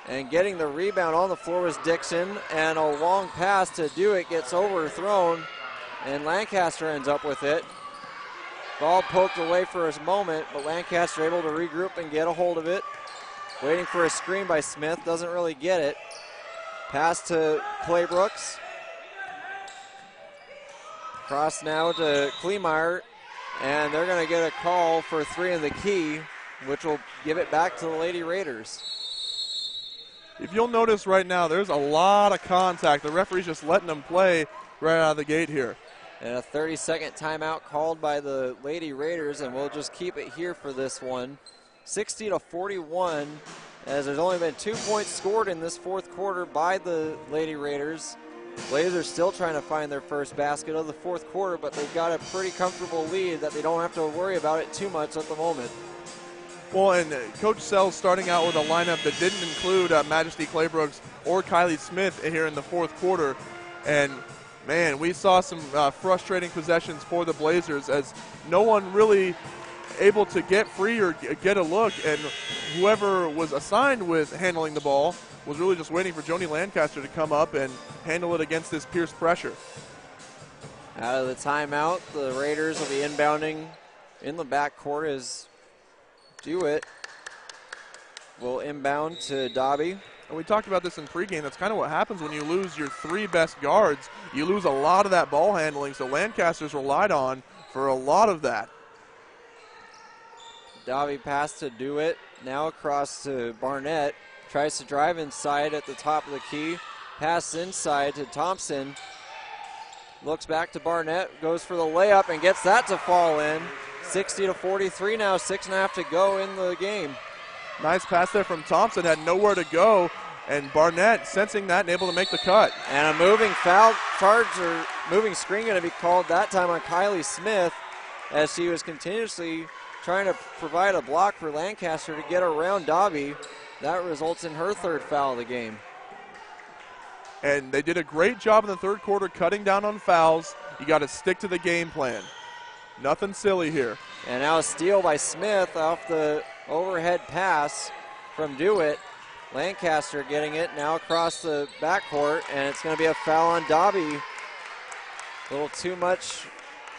And getting the rebound on the floor was Dixon. And a long pass to do it gets overthrown. And Lancaster ends up with it. Ball poked away for a moment, but Lancaster able to regroup and get a hold of it. Waiting for a screen by Smith. Doesn't really get it. Pass to Claybrooks. Cross now to Kleemeyer. And they're going to get a call for three in the key, which will give it back to the Lady Raiders. If you'll notice right now, there's a lot of contact. The referee's just letting them play right out of the gate here. And a 30-second timeout called by the Lady Raiders, and we'll just keep it here for this one. 60-41, as there's only been 2 points scored in this fourth quarter by the Lady Raiders. Blazers still trying to find their first basket of the fourth quarter, but they've got a pretty comfortable lead that they don't have to worry about it too much at the moment. Well, and Coach Sells starting out with a lineup that didn't include Majesty Claybrooks or Kylie Smith here in the fourth quarter. And, man, we saw some frustrating possessions for the Blazers as no one really able to get free or get a look. And whoever was assigned with handling the ball was really just waiting for Joni Lancaster to come up and handle it against this Pierce pressure. Out of the timeout, the Raiders will be inbounding in the backcourt as Dewitt will inbound to Dobby. And we talked about this in pregame. That's kind of what happens when you lose your three best guards. You lose a lot of that ball handling, so Lancaster's relied on for a lot of that. Dobby pass to Dewitt. Now across to Barnett. Tries to drive inside at the top of the key. Pass inside to Thompson. Looks back to Barnett. Goes for the layup and gets that to fall in. 60-43 now, 6.5 to go in the game. Nice pass there from Thompson, had nowhere to go, and Barnett sensing that and able to make the cut. And a moving foul charge or moving screen going to be called that time on Kylie Smith as she was continuously trying to provide a block for Lancaster to get around Dobby. That results in her third foul of the game. And they did a great job in the third quarter cutting down on fouls. You got to stick to the game plan. Nothing silly here. And now a steal by Smith off the overhead pass from Dewitt. Lancaster getting it now across the backcourt, and it's going to be a foul on Dobby. A little too much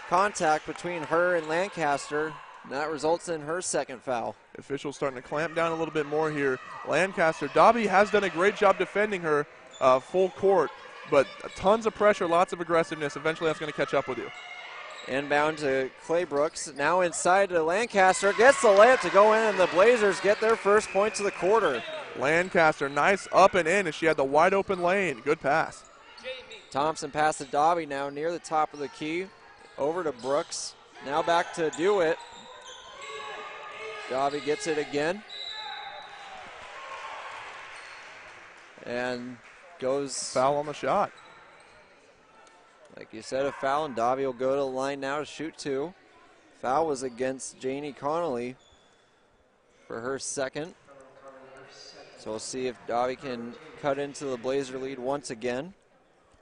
contact between her and Lancaster. And that results in her second foul. Officials starting to clamp down a little bit more here. Lancaster, Dobby has done a great job defending her full court, but tons of pressure, lots of aggressiveness. Eventually that's going to catch up with you. Inbound to Clay Brooks. Now inside to Lancaster. Gets the layup to go in, and the Blazers get their first points of the quarter. Lancaster, nice up and in as she had the wide open lane. Good pass. Thompson pass to Dobby now near the top of the key. Over to Brooks. Now back to Dewitt. Dobby gets it again. And goes. Foul on the shot. Like you said, a foul, and Dobby will go to the line now to shoot two. Foul was against Janie Connolly for her second. So we'll see if Dobby can cut into the Blazer lead once again.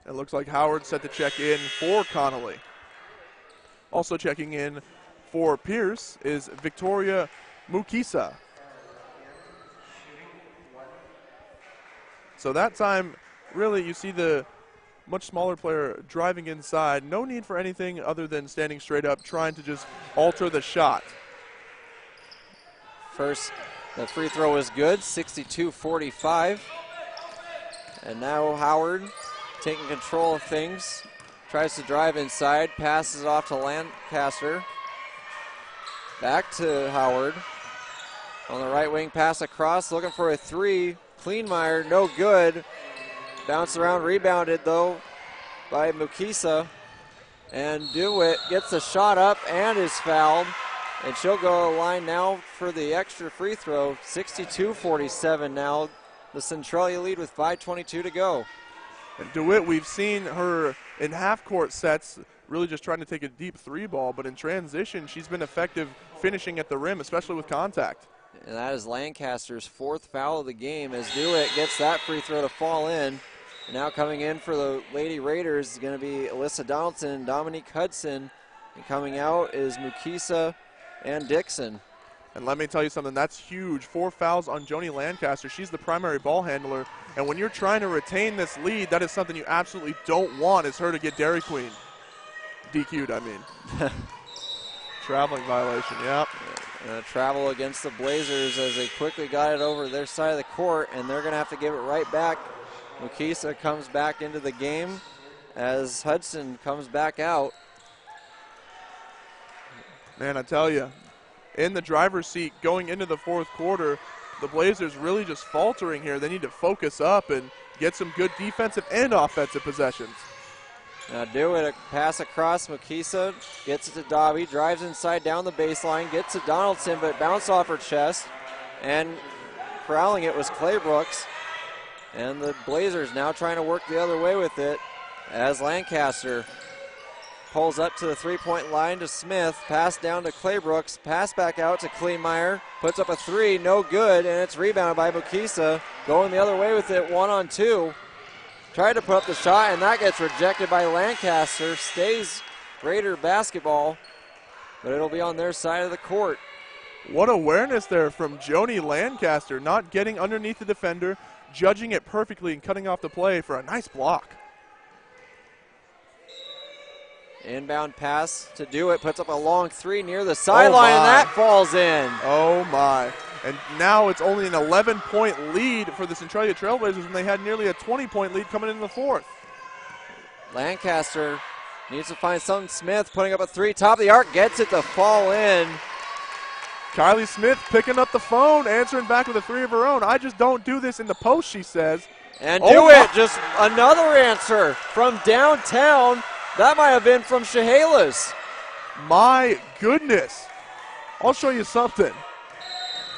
It looks like Howard set to check in for Connolly. Also checking in for Pierce is Victoria Mukisa. So that time, really, you see the much smaller player driving inside. No need for anything other than standing straight up, trying to just alter the shot. First, the free throw is good, 62-45. And now Howard taking control of things. Tries to drive inside, passes off to Lancaster. Back to Howard. On the right wing, pass across, looking for a three. Kleinmeyer, no good. Bounced around, rebounded though by Mukisa. And Dewitt gets the shot up and is fouled. And she'll go to the line now for the extra free throw. 62-47 now. The Centralia lead with 5:22 to go. And DeWitt, we've seen her in half-court sets really just trying to take a deep three ball, but in transition, she's been effective finishing at the rim, especially with contact. And that is Lancaster's fourth foul of the game as Dewitt gets that free throw to fall in. And now coming in for the Lady Raiders is going to be Alyssa Donaldson and Dominique Hudson. And coming out is Mukisa and Dixon. And let me tell you something, that's huge. 4 fouls on Joni Lancaster. She's the primary ball handler. And when you're trying to retain this lead, that is something you absolutely don't want, is her to get Dairy Queen. DQ'd, I mean. Traveling violation, yep. Travel against the Blazers as they quickly got it over their side of the court, and they're going to have to give it right back. Mukisa comes back into the game as Hudson comes back out. Man, I tell you, in the driver's seat going into the fourth quarter, the Blazers really just faltering here. They need to focus up and get some good defensive and offensive possessions. Now Dewitt, a pass across. Mukisa gets it to Dobby, drives inside down the baseline, gets to Donaldson, but bounced off her chest. And corralling it was Clay Brooks. And the Blazers now trying to work the other way with it as Lancaster pulls up to the three-point line to Smith. Pass down to Clay Brooks. Pass back out to Kleinmeyer. Puts up a three, no good, and it's rebounded by Mukisa. Going the other way with it, 1-on-2. Tried to put up the shot, and that gets rejected by Lancaster. Stays Raider basketball, but it'll be on their side of the court. What awareness there from Joni Lancaster, not getting underneath the defender, judging it perfectly and cutting off the play for a nice block. Inbound pass to Dewitt, puts up a long three near the sideline, and that falls in. Oh my. And now it's only an 11-point lead for the Centralia Trailblazers, and they had nearly a 20-point lead coming into the fourth. Lancaster needs to find something. Smith putting up a three, top of the arc, gets it to fall in. Kylie Smith picking up the phone, answering back with a three of her own. I just don't do this in the post, she says. And Dewitt, just another answer from downtown. That might have been from Chehalis. My goodness. I'll show you something.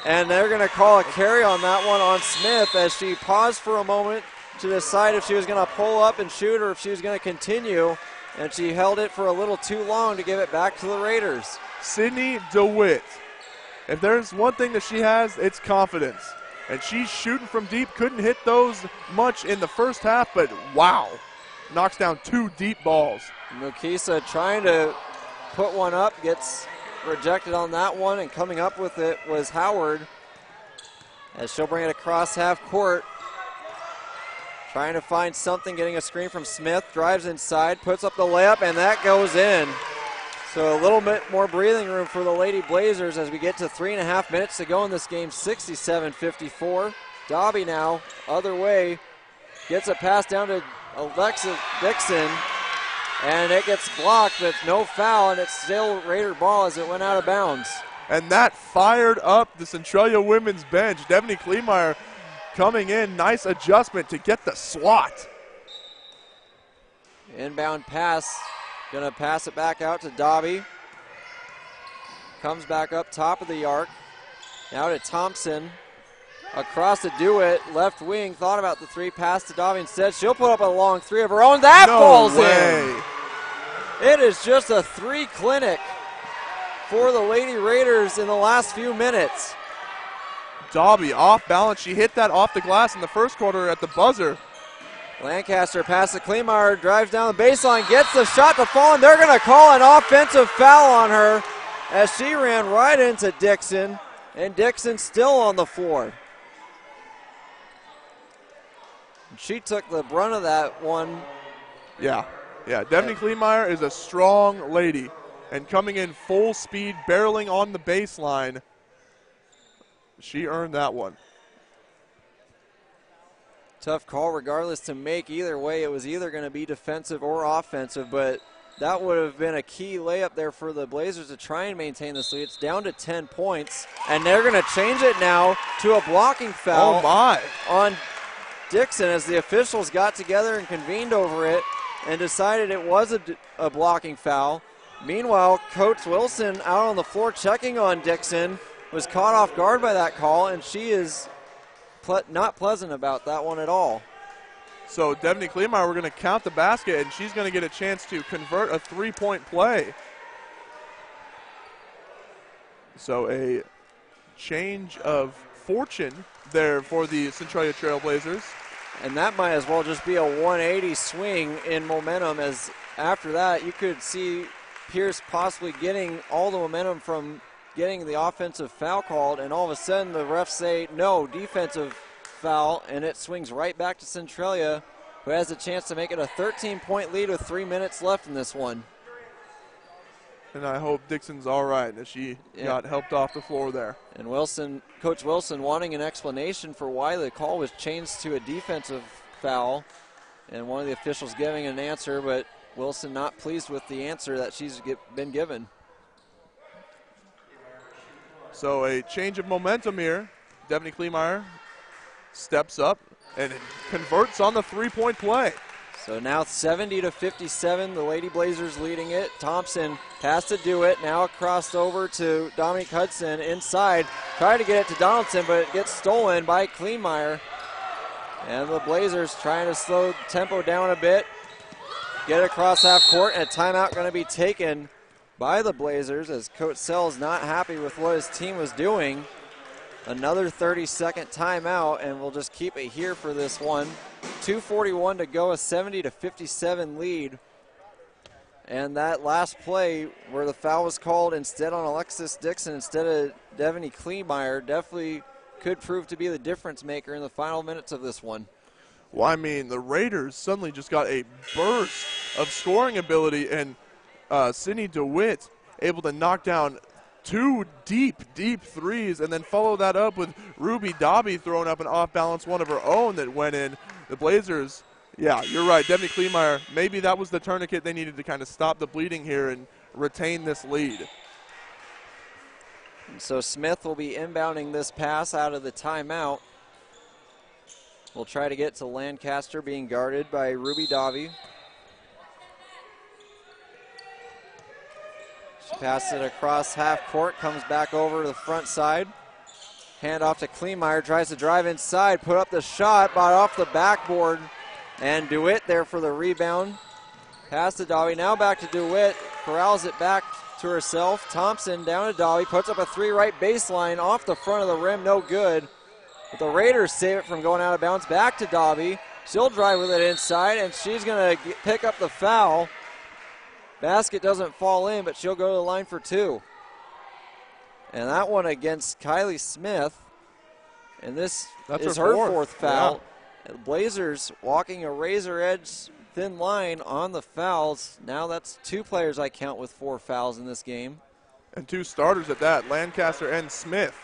And they're going to call a carry on that one on Smith as she paused for a moment to decide if she was going to pull up and shoot or if she was going to continue. And she held it for a little too long to give it back to the Raiders. Sydney DeWitt. If there's one thing that she has, it's confidence. And she's shooting from deep. Couldn't hit those much in the first half, but wow. Knocks down 2 deep balls. Mukisa trying to put one up, gets rejected on that one, and coming up with it was Howard as she'll bring it across half court. Trying to find something, getting a screen from Smith, drives inside, puts up the layup, and that goes in. So a little bit more breathing room for the Lady Blazers as we get to 3.5 minutes to go in this game, 67-54. Dobby now, other way, gets a pass down to Alexis Dixon, and it gets blocked, but it's no foul, and it's still Raider ball as it went out of bounds. And that fired up the Centralia women's bench. Devaney Kleemeyer coming in, nice adjustment to get the swat. Inbound pass, gonna pass it back out to Dobby. Comes back up top of the arc. Now to Thompson. Across to DeWitt, left wing, thought about the 3, pass to Dobby instead. She'll put up a long 3 of her own. That falls in. It is just a 3 clinic for the Lady Raiders in the last few minutes. Dobby off balance. She hit that off the glass in the first quarter at the buzzer. Lancaster pass to Kleemeyer, drives down the baseline, gets the shot to fall, and they're going to call an offensive foul on her as she ran right into Dixon, and Dixon still on the floor. She took the brunt of that one. Yeah. Devaney Kleemeyer is a strong lady, and coming in full speed, barreling on the baseline. She earned that one. Tough call regardless to make either way. It was either going to be defensive or offensive, but that would have been a key layup there for the Blazers to try and maintain this lead. It's down to 10 points, and they're going to change it now to a blocking foul on Dixon as the officials got together and convened over it and decided it was a blocking foul. Meanwhile, Coach Wilson out on the floor checking on Dixon, was caught off guard by that call, and she is not pleasant about that one at all. So Devaney Kleemeyer, we're going to count the basket, and she's going to get a chance to convert a 3-point play. So a change of fortune there for the Centralia Trailblazers. And that might as well just be a 180 swing in momentum, as after that you could see Pierce possibly getting all the momentum from getting the offensive foul called, and all of a sudden the refs say no, defensive foul, and it swings right back to Centralia, who has a chance to make it a 13-point lead with 3 minutes left in this one. And I hope Dixon's all right as she got helped off the floor there. And Coach Wilson wanting an explanation for why the call was changed to a defensive foul, and one of the officials giving an answer, but Wilson not pleased with the answer that she's been given. So a change of momentum here. Devaney Kleemeyer steps up and converts on the 3-point play. So now 70-57, the Lady Blazers leading it. Thompson has to do it. Now crossed over to Dominique Hudson inside. Tried to get it to Donaldson, but it gets stolen by Kleemeyer. And the Blazers trying to slow the tempo down a bit. Get it across half court, and a timeout going to be taken by the Blazers as Coach Sell's not happy with what his team was doing. Another 30-second timeout, and we'll just keep it here for this one. 2:41 to go, a 70-57 lead. And that last play where the foul was called instead on Alexis Dixon instead of Devaney Kleemeyer definitely could prove to be the difference maker in the final minutes of this one. Well, I mean, the Raiders suddenly just got a burst of scoring ability, and Sydney DeWitt able to knock down 2 deep threes, and then follow that up with Ruby Dobby throwing up an off-balance one of her own that went in. The Blazers, yeah, you're right, Devaney Kleemeyer, maybe that was the tourniquet they needed to kind of stop the bleeding here and retain this lead. And so Smith will be inbounding this pass out of the timeout. We'll try to get to Lancaster, being guarded by Ruby Dobby. She passes it across half court, comes back over to the front side. Hand off to Kleemeyer, tries to drive inside, put up the shot, but off the backboard. And DeWitt there for the rebound. Pass to Dobby, now back to DeWitt, corrals it back to herself. Thompson down to Dobby, puts up a three right baseline, off the front of the rim, no good. But the Raiders save it from going out of bounds. Back to Dobby. She'll drive with it inside, and she's going to pick up the foul. Basket doesn't fall in, but she'll go to the line for two. And that one against Kylie Smith. And this is her fourth foul. Yeah. The Blazers walking a razor edge thin line on the fouls. Now that's two players I count with 4 fouls in this game. And 2 starters at that, Lancaster and Smith.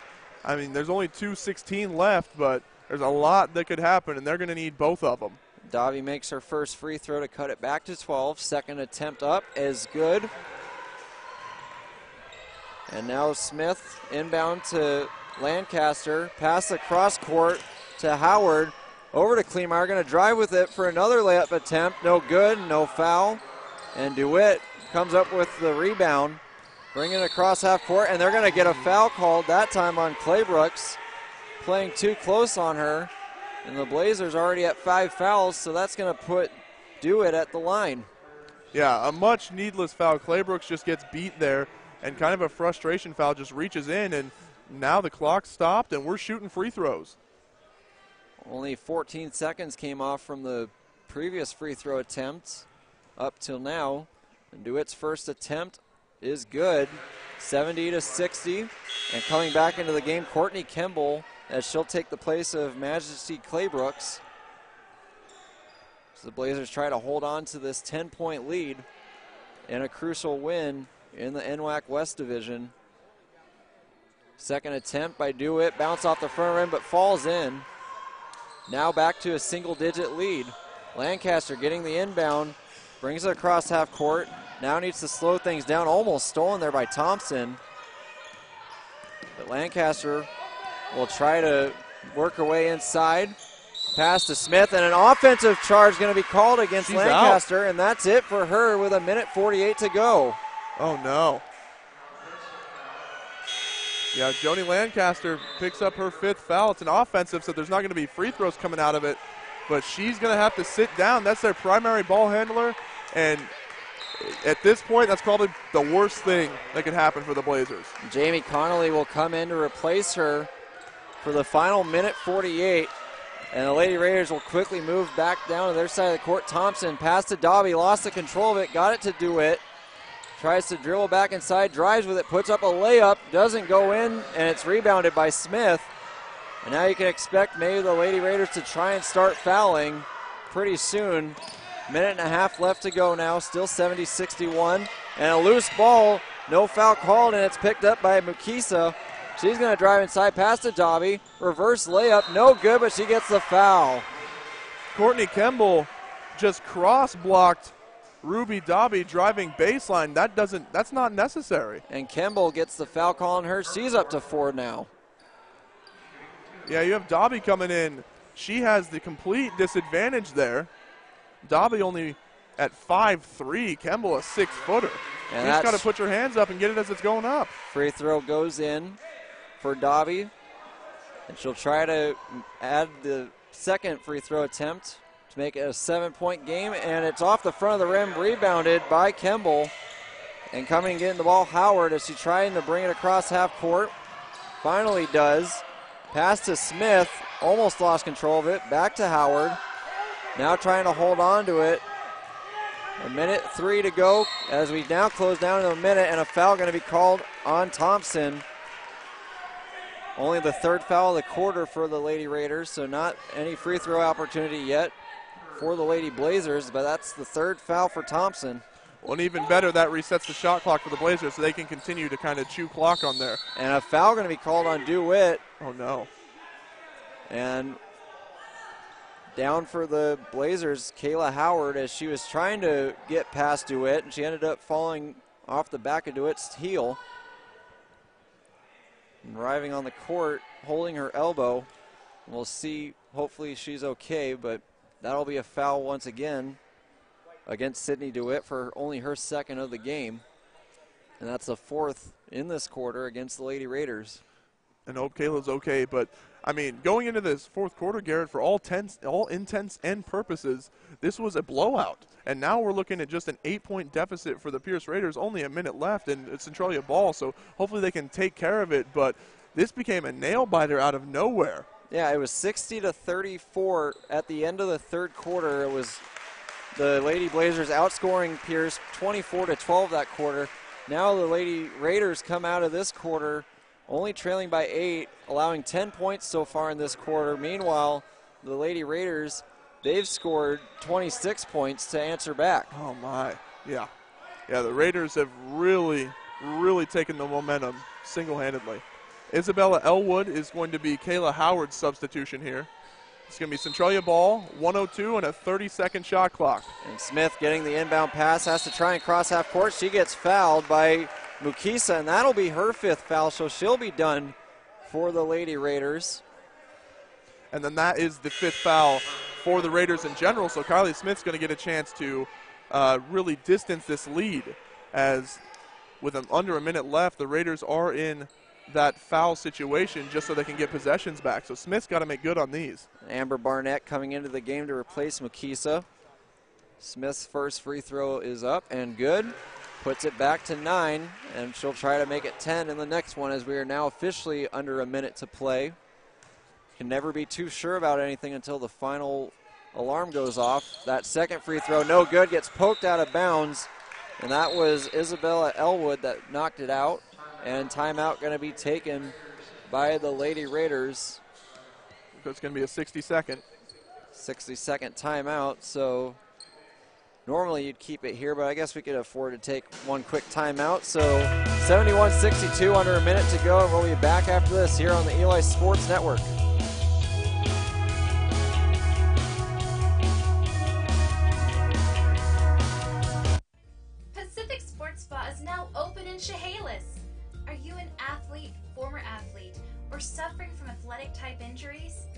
I mean, there's only 2:16 left, but there's a lot that could happen, and they're going to need both of them. Dobby makes her first free throw to cut it back to 12. Second attempt up is good. And now Smith inbound to Lancaster. Pass across court to Howard. Over to Kleemeyer, going to drive with it for another layup attempt. No good, no foul. And DeWitt comes up with the rebound. Bringing it across half court, and they're going to get a foul called, that time on Claybrooks. Playing too close on her. And the Blazers already at 5 fouls, so that's going to put DeWitt at the line. Yeah, a much needless foul. Claybrooks just gets beat there, and kind of a frustration foul, just reaches in, and now the clock stopped, and we're shooting free throws. Only 14 seconds came off from the previous free throw attempt up till now. And DeWitt's first attempt is good, 70-60. And coming back into the game, Courtney Kemble, as she'll take the place of Majesty Claybrooks. So the Blazers try to hold on to this 10-point lead in a crucial win in the NWAC West Division. Second attempt by DeWitt, bounce off the front rim, but falls in. Now back to a single-digit lead. Lancaster getting the inbound, brings it across half court. Now needs to slow things down, almost stolen there by Thompson. But Lancaster will try to work her way inside. Pass to Smith, and an offensive charge going to be called against Lancaster, and that's it for her with 1:48 to go. Oh, no. Yeah, Joni Lancaster picks up her 5th foul. It's an offensive, so there's not going to be free throws coming out of it. But she's going to have to sit down. That's their primary ball handler. And at this point, that's probably the worst thing that could happen for the Blazers. Jamie Connolly will come in to replace her for the final 1:48. And the Lady Raiders will quickly move back down to their side of the court. Thompson passed to Dobby, lost the control of it, got it to DeWitt. Tries to dribble back inside, drives with it, puts up a layup, doesn't go in, and it's rebounded by Smith. And now you can expect maybe the Lady Raiders to try and start fouling pretty soon. 1.5 left to go now, still 70-61. And a loose ball, no foul called, and it's picked up by Mukisa. She's going to drive inside, pass to Dobby, reverse layup, no good, but she gets the foul. Courtney Kemble just cross-blocked Ruby Dobby driving baseline. That's not necessary. And Kemble gets the foul call on her. She's up to 4 now. Yeah, you have Dobby coming in. She has the complete disadvantage there. Dobby only at 5'3", Kemble a 6-footer. And she's got to put your hands up and get it as it's going up. Free throw goes in for Dobby. And she'll try to add the second free throw attempt to make it a 7-point game, and it's off the front of the rim, rebounded by Kemble. And coming and getting the ball, Howard, as she's trying to bring it across half court. Finally does. Pass to Smith, almost lost control of it. Back to Howard. Now trying to hold on to it. 1:03 to go as we now close down to a minute, and a foul going to be called on Thompson. Only the 3rd foul of the quarter for the Lady Raiders, so not any free throw opportunity yet for the Lady Blazers, but that's the 3rd foul for Thompson. Well, and even better, that resets the shot clock for the Blazers so they can continue to kind of chew clock on there. And a foul going to be called on DeWitt. Oh, no. And down for the Blazers, Kayla Howard, as she was trying to get past DeWitt, and she ended up falling off the back of DeWitt's heel. And arriving on the court, holding her elbow. We'll see, hopefully she's okay, but that'll be a foul once again against Sydney DeWitt for only her 2nd of the game. And that's the 4th in this quarter against the Lady Raiders. And hope Kayla's okay, but I mean, going into this 4th quarter, Garrett, for all intents and purposes, this was a blowout. And now we're looking at just an 8-point deficit for the Pierce Raiders, only a minute left, and it's Centralia ball, so hopefully they can take care of it. But this became a nail-biter out of nowhere. Yeah, it was 60-34 at the end of the 3rd quarter. It was the Lady Blazers outscoring Pierce 24-12 that quarter. Now the Lady Raiders come out of this quarter only trailing by 8, allowing 10 points so far in this quarter. Meanwhile, the Lady Raiders, they've scored 26 points to answer back. Oh, my. Yeah. Yeah, the Raiders have really, really taken the momentum single-handedly. Isabella Elwood is going to be Kayla Howard's substitution here. It's going to be Centralia ball, 1:02 and a 30-second shot clock. And Smith getting the inbound pass, has to try and cross half court. She gets fouled by Mukisa, and that'll be her 5th foul, so she'll be done for the Lady Raiders. And then that is the 5th foul for the Raiders in general, so Kylie Smith's going to get a chance to really distance this lead, as with under a minute left, the Raiders are in that foul situation just so they can get possessions back. So Smith's got to make good on these. Amber Barnett coming into the game to replace Mukisa. Smith's first free throw is up and good. Puts it back to 9, and she'll try to make it 10 in the next one, as we are now officially under a minute to play. Can never be too sure about anything until the final alarm goes off. That second free throw, no good, gets poked out of bounds, and that was Isabella Elwood that knocked it out. And timeout going to be taken by the Lady Raiders. So it's going to be a 60-second. 60-second timeout, so normally you'd keep it here, but I guess we could afford to take one quick timeout. So 71-62, under a minute to go, and we'll be back after this here on the Eli Sports Network. Pacific Sports Spa is now open in Chehalis. Are you an athlete, former athlete, or suffering from athletic-type injuries?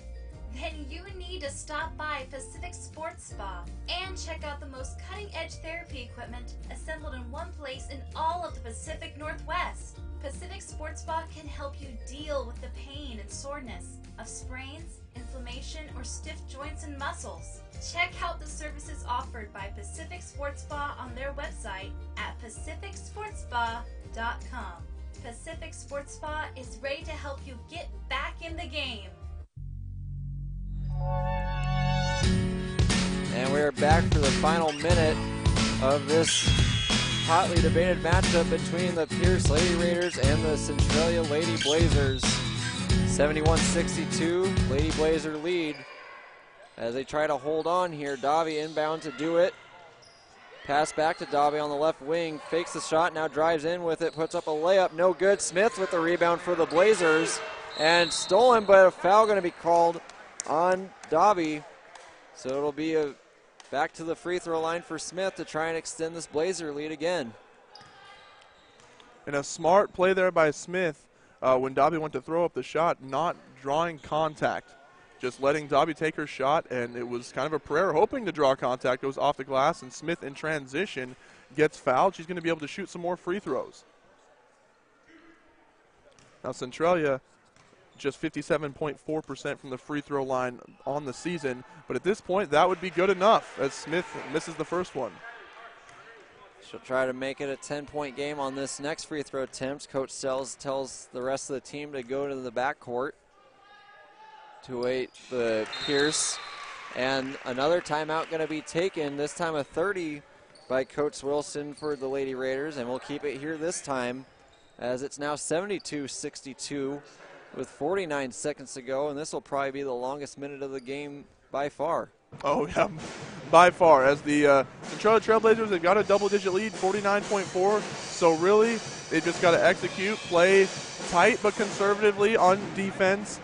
Then you need to stop by Pacific Sports Spa and check out the most cutting-edge therapy equipment assembled in one place in all of the Pacific Northwest. Pacific Sports Spa can help you deal with the pain and soreness of sprains, inflammation, or stiff joints and muscles. Check out the services offered by Pacific Sports Spa on their website at pacificsportspa.com. Pacific Sports Spa is ready to help you get back in the game. And we're back for the final minute of this hotly debated matchup between the Pierce Lady Raiders and the Centralia Lady Blazers. 71-62, Lady Blazer lead as they try to hold on here. Davi inbound to do it. Pass back to Davi on the left wing, fakes the shot, now drives in with it, puts up a layup, no good. Smith with the rebound for the Blazers, and stolen, but a foul going to be called on Davi. So it'll be back to the free throw line for Smith to try and extend this Blazer lead again. And a smart play there by Smith when Davi went to throw up the shot, not drawing contact. Just letting Davi take her shot, and it was kind of a prayer hoping to draw contact. It was off the glass, and Smith in transition gets fouled. She's going to be able to shoot some more free throws. Now Centralia just 57.4% from the free throw line on the season, but at this point that would be good enough as Smith misses the first one. She'll try to make it a 10-point game on this next free throw attempt. Coach Sells tells the rest of the team to go to the backcourt to wait the Pierce. And another timeout going to be taken, this time a 30 by Coach Wilson for the Lady Raiders, and we'll keep it here this time as it's now 72-62 with 49 seconds to go, and this will probably be the longest minute of the game by far. Oh, yeah, by far. As the Centralia Trailblazers have got a double-digit lead, 49.4. So really, they just got to execute, play tight but conservatively on defense,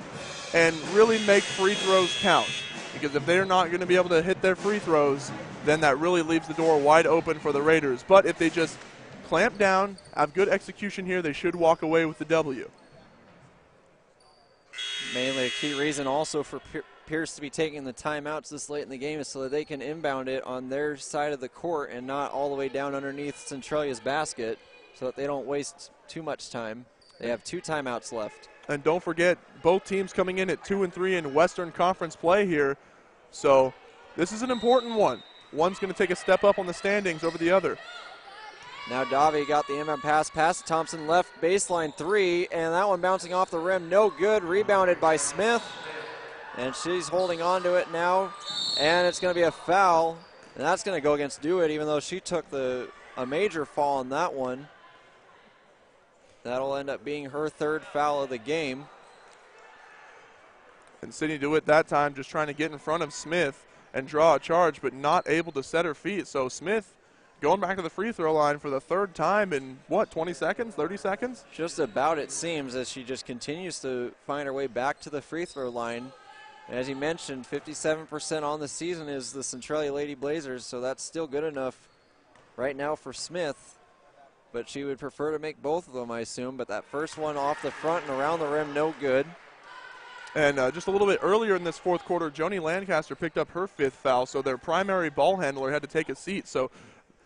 and really make free throws count. Because if they're not going to be able to hit their free throws, then that really leaves the door wide open for the Raiders. But if they just clamp down, have good execution here, they should walk away with the W. Mainly a key reason also for Pierce to be taking the timeouts this late in the game is so that they can inbound it on their side of the court and not all the way down underneath Centralia's basket. so that they don't waste too much time. They have 2 timeouts left. And don't forget, both teams coming in at 2 and 3 in Western Conference play here. So this is an important one. One's going to take a step up on the standings over the other. Now Davi got the inbound pass to Thompson, left baseline 3, and that one bouncing off the rim, no good. Rebounded by Smith, and she's holding on to it now, and it's going to be a foul, and that's going to go against Dewitt, even though she took a major fall on that one. That'll end up being her 3rd foul of the game. And Sydney Dewitt that time just trying to get in front of Smith and draw a charge, but not able to set her feet. So Smith going back to the free throw line for the 3rd time in, 20 seconds, 30 seconds? Just about, it seems, as she just continues to find her way back to the free throw line. And as you mentioned, 57% on the season is the Centralia Lady Blazers, so that's still good enough right now for Smith. But she would prefer to make both of them, I assume. But that first one off the front and around the rim, no good. And just a little bit earlier in this 4th quarter, Joni Lancaster picked up her 5th foul, so their primary ball handler had to take a seat. So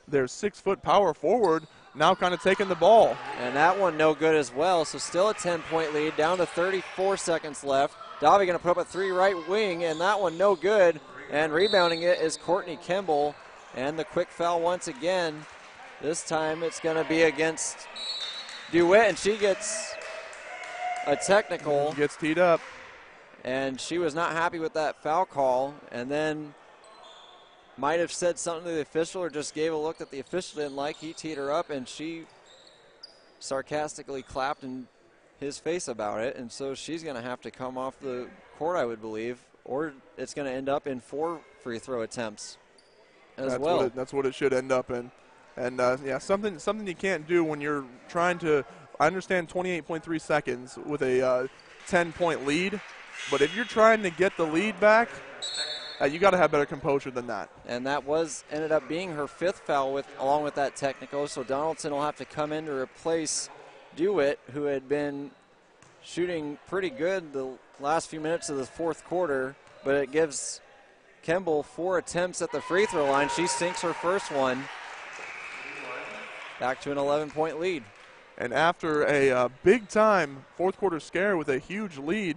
their 6-foot power forward now kind of taking the ball. And that one no good as well, so still a 10-point lead, down to 34 seconds left. Davi going to put up a 3 right wing, and that one no good. And rebounding it is Courtney Kimball. And the quick foul once again. This time it's going to be against DeWitt, and she gets a technical. Gets teed up. And she was not happy with that foul call, and then might have said something to the official or just gave a look that the official didn't like. He teed her up, and she sarcastically clapped in his face about it, and so she's going to have to come off the court, I would believe, or it's going to end up in 4 free throw attempts as well. That's what it should end up in. And, yeah, something you can't do when you're trying to – I understand 28.3 seconds with a 10-point lead, but if you're trying to get the lead back, you got to have better composure than that. And that ended up being her 5th foul along with that technical, so Donaldson will have to come in to replace Dewitt, who had been shooting pretty good the last few minutes of the 4th quarter, but it gives Kimball 4 attempts at the free throw line. She sinks her first one. Back to an 11-point lead. And after a big-time 4th quarter scare with a huge lead,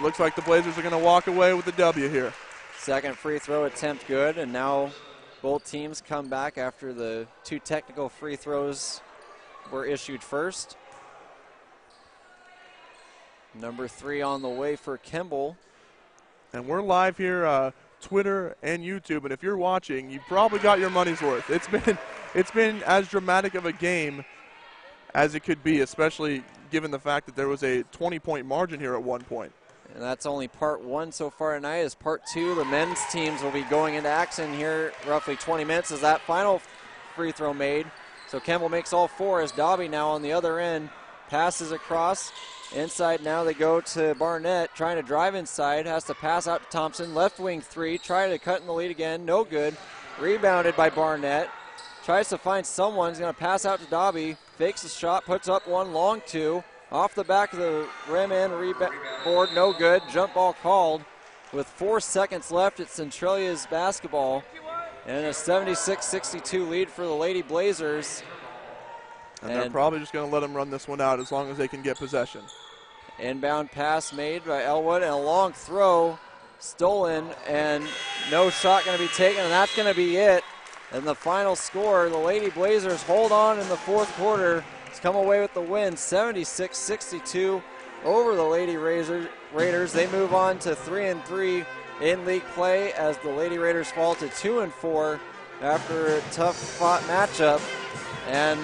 looks like the Blazers are going to walk away with the W here. Second free throw attempt good, and now both teams come back after the 2 technical free throws were issued first. Number 3 on the way for Kimball. And we're live here, Twitter and YouTube, and if you're watching, you probably got your money's worth. It's been as dramatic of a game as it could be, especially given the fact that there was a 20-point margin here at one point. And that's only part 1 so far tonight. As part 2, the men's teams will be going into action here roughly 20 minutes as that final free throw made. So Kimball makes all 4 as Dobby now on the other end passes across. Inside now they go to Barnett, trying to drive inside, has to pass out to Thompson. Left wing 3, try to cut in the lead again, no good. Rebounded by Barnett. Tries to find someone, he's going to pass out to Dobby. Fakes the shot, puts up 1, long 2. Off the back of the rim and board, no good. Jump ball called. With 4 seconds left, it's Centralia's basketball. And a 76-62 lead for the Lady Blazers. And they're probably just going to let them run this one out as long as they can get possession. Inbound pass made by Elwood, and a long throw stolen, and no shot going to be taken, and that's going to be it. And the final score, the Lady Blazers hold on in the 4th quarter. It's come away with the win, 76-62 over the Lady Raiders. They move on to 3-3 in league play as the Lady Raiders fall to 2-4 after a tough-fought matchup. And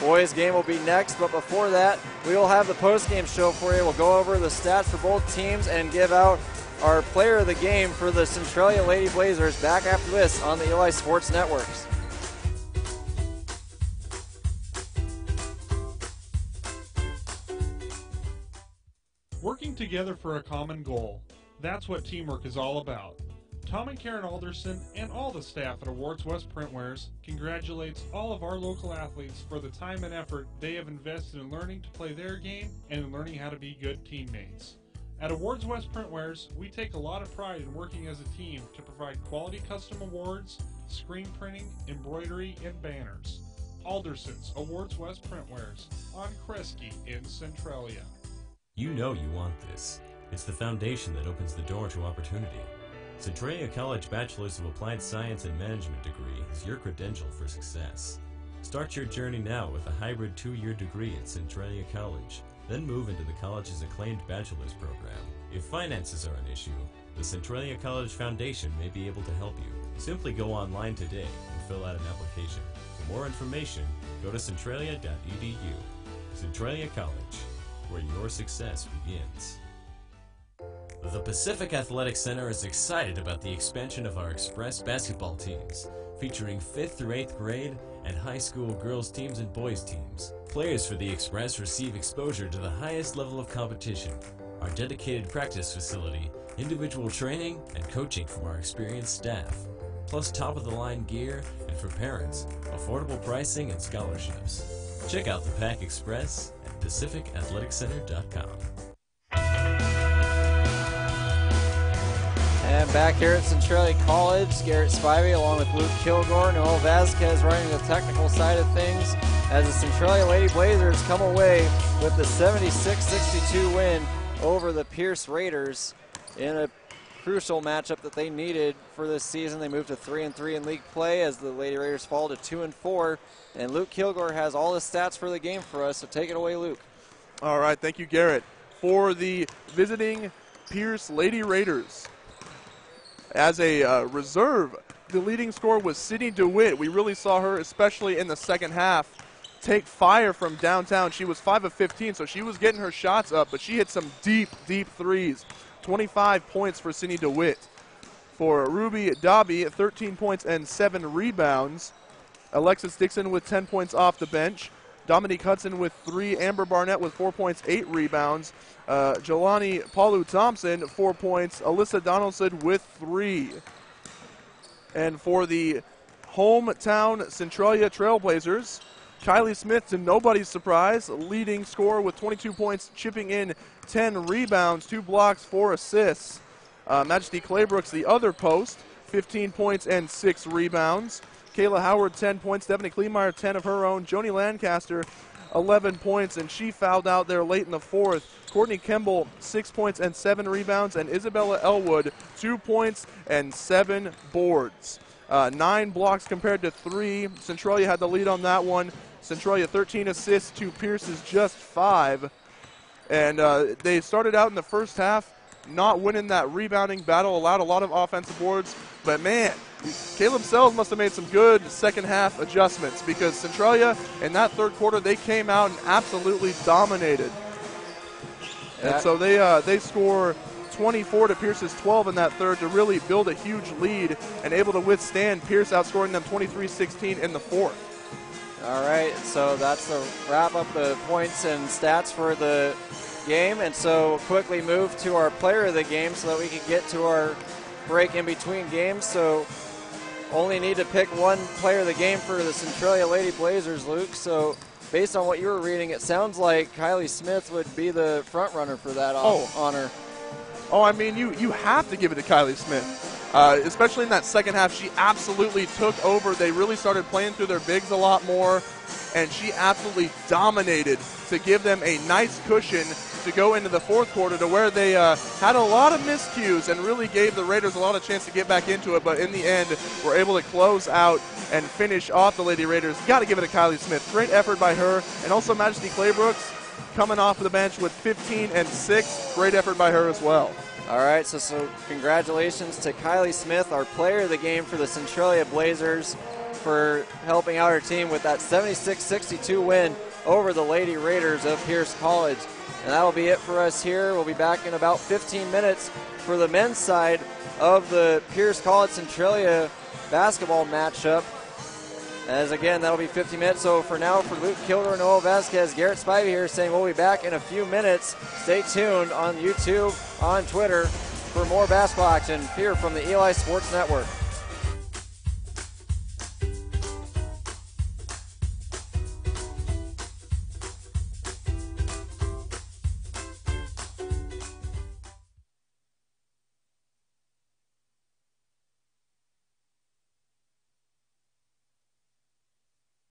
boys game will be next, but before that, we will have the post-game show for you. We'll go over the stats for both teams and give out our player of the game for the Centralia Lady Blazers back after this on the Eli Sports Networks. Working together for a common goal. That's what teamwork is all about. Tom and Karen Alderson and all the staff at Awards West Printwares congratulates all of our local athletes for the time and effort they have invested in learning to play their game and in learning how to be good teammates. At Awards West Printwares, we take a lot of pride in working as a team to provide quality custom awards, screen printing, embroidery, and banners. Alderson's Awards West Printwares on Kresge in Centralia. You know you want this. It's the foundation that opens the door to opportunity. Centralia College Bachelor's of Applied Science and Management degree is your credential for success. Start your journey now with a hybrid 2-year degree at Centralia College, then move into the college's acclaimed bachelor's program. If finances are an issue, the Centralia College Foundation may be able to help you. Simply go online today and fill out an application. For more information, go to centralia.edu. Centralia College, where your success begins. The Pacific Athletic Center is excited about the expansion of our Express basketball teams, featuring 5th through 8th grade and high school girls teams and boys teams. Players for the Express receive exposure to the highest level of competition, our dedicated practice facility, individual training, and coaching from our experienced staff, plus top-of-the-line gear, and for parents, affordable pricing and scholarships. Check out the Pac Express at PacificAthleticCenter.com. And back here at Centralia College, Garrett Spivey along with Luke Kilgore, Noel Vasquez running the technical side of things as the Centralia Lady Blazers come away with the 76-62 win over the Pierce Raiders in a crucial matchup that they needed for this season. They moved to 3-3 in league play as the Lady Raiders fall to 2-4. And Luke Kilgore has all the stats for the game for us, so take it away, Luke. All right, thank you, Garrett. For the visiting Pierce Lady Raiders, as a reserve, the leading scorer was Sydney DeWitt. We really saw her, especially in the second half, take fire from downtown. She was 5 of 15, so she was getting her shots up, but she hit some deep, deep threes. 25 points for Sydney DeWitt. For Ruby Dobby, 13 points and 7 rebounds. Alexis Dixon with 10 points off the bench. Dominique Hudson with 3. Amber Barnett with 4 points, 8 rebounds. Jelani Palu-Thompson, 4 points. Alyssa Donaldson with 3. And for the hometown Centralia Trailblazers, Kylie Smith, to nobody's surprise, leading scorer with 22 points, chipping in 10 rebounds, 2 blocks, 4 assists. Majesty Claybrooks, the other post, 15 points and 6 rebounds. Kayla Howard, 10 points. Stephanie Kleemeyer, 10 of her own. Joni Lancaster, 11 points, and she fouled out there late in the fourth. Courtney Kimball, 6 points and 7 rebounds. And Isabella Elwood, 2 points and 7 boards. 9 blocks compared to 3. Centralia had the lead on that one. Centralia 13 assists to Pierce's just 5. And they started out in the first half not winning that rebounding battle, allowed a lot of offensive boards. But, man, Caleb Sells must have made some good second-half adjustments because Centralia, in that third quarter, they came out and absolutely dominated. And so they score 24 to Pierce's 12 in that third to really build a huge lead and able to withstand Pierce outscoring them 23-16 in the fourth. All right, so that's the wrap up the points and stats for the game. And so quickly move to our player of the game so that we can get to our break in between games. So only need to pick one player of the game for the Centralia Lady Blazers, Luke. So based on what you were reading, it sounds like Kylie Smith would be the front runner for that honor. Oh, I mean, you have to give it to Kylie Smith. Especially in that second half, she absolutely took over. They really started playing through their bigs a lot more, and she absolutely dominated to give them a nice cushion to go into the fourth quarter to where they had a lot of miscues and really gave the Raiders a lot of chance to get back into it. But in the end, were able to close out and finish off the Lady Raiders. Got to give it to Kylie Smith. Great effort by her. And also Majesty Claybrooks coming off of the bench with 15 and 6. Great effort by her as well. All right, so congratulations to Kylie Smith, our player of the game for the Centralia Blazers, for helping out her team with that 76-62 win over the Lady Raiders of Pierce College. And that'll be it for us here. We'll be back in about 15 minutes for the men's side of the Pierce College Centralia basketball matchup. As again, that'll be 50 minutes. So for now, for Luke Kilgore, Noel Vasquez, Garrett Spivey here saying we'll be back in a few minutes. Stay tuned on YouTube, on Twitter for more basketball action here from the Eli Sports Network.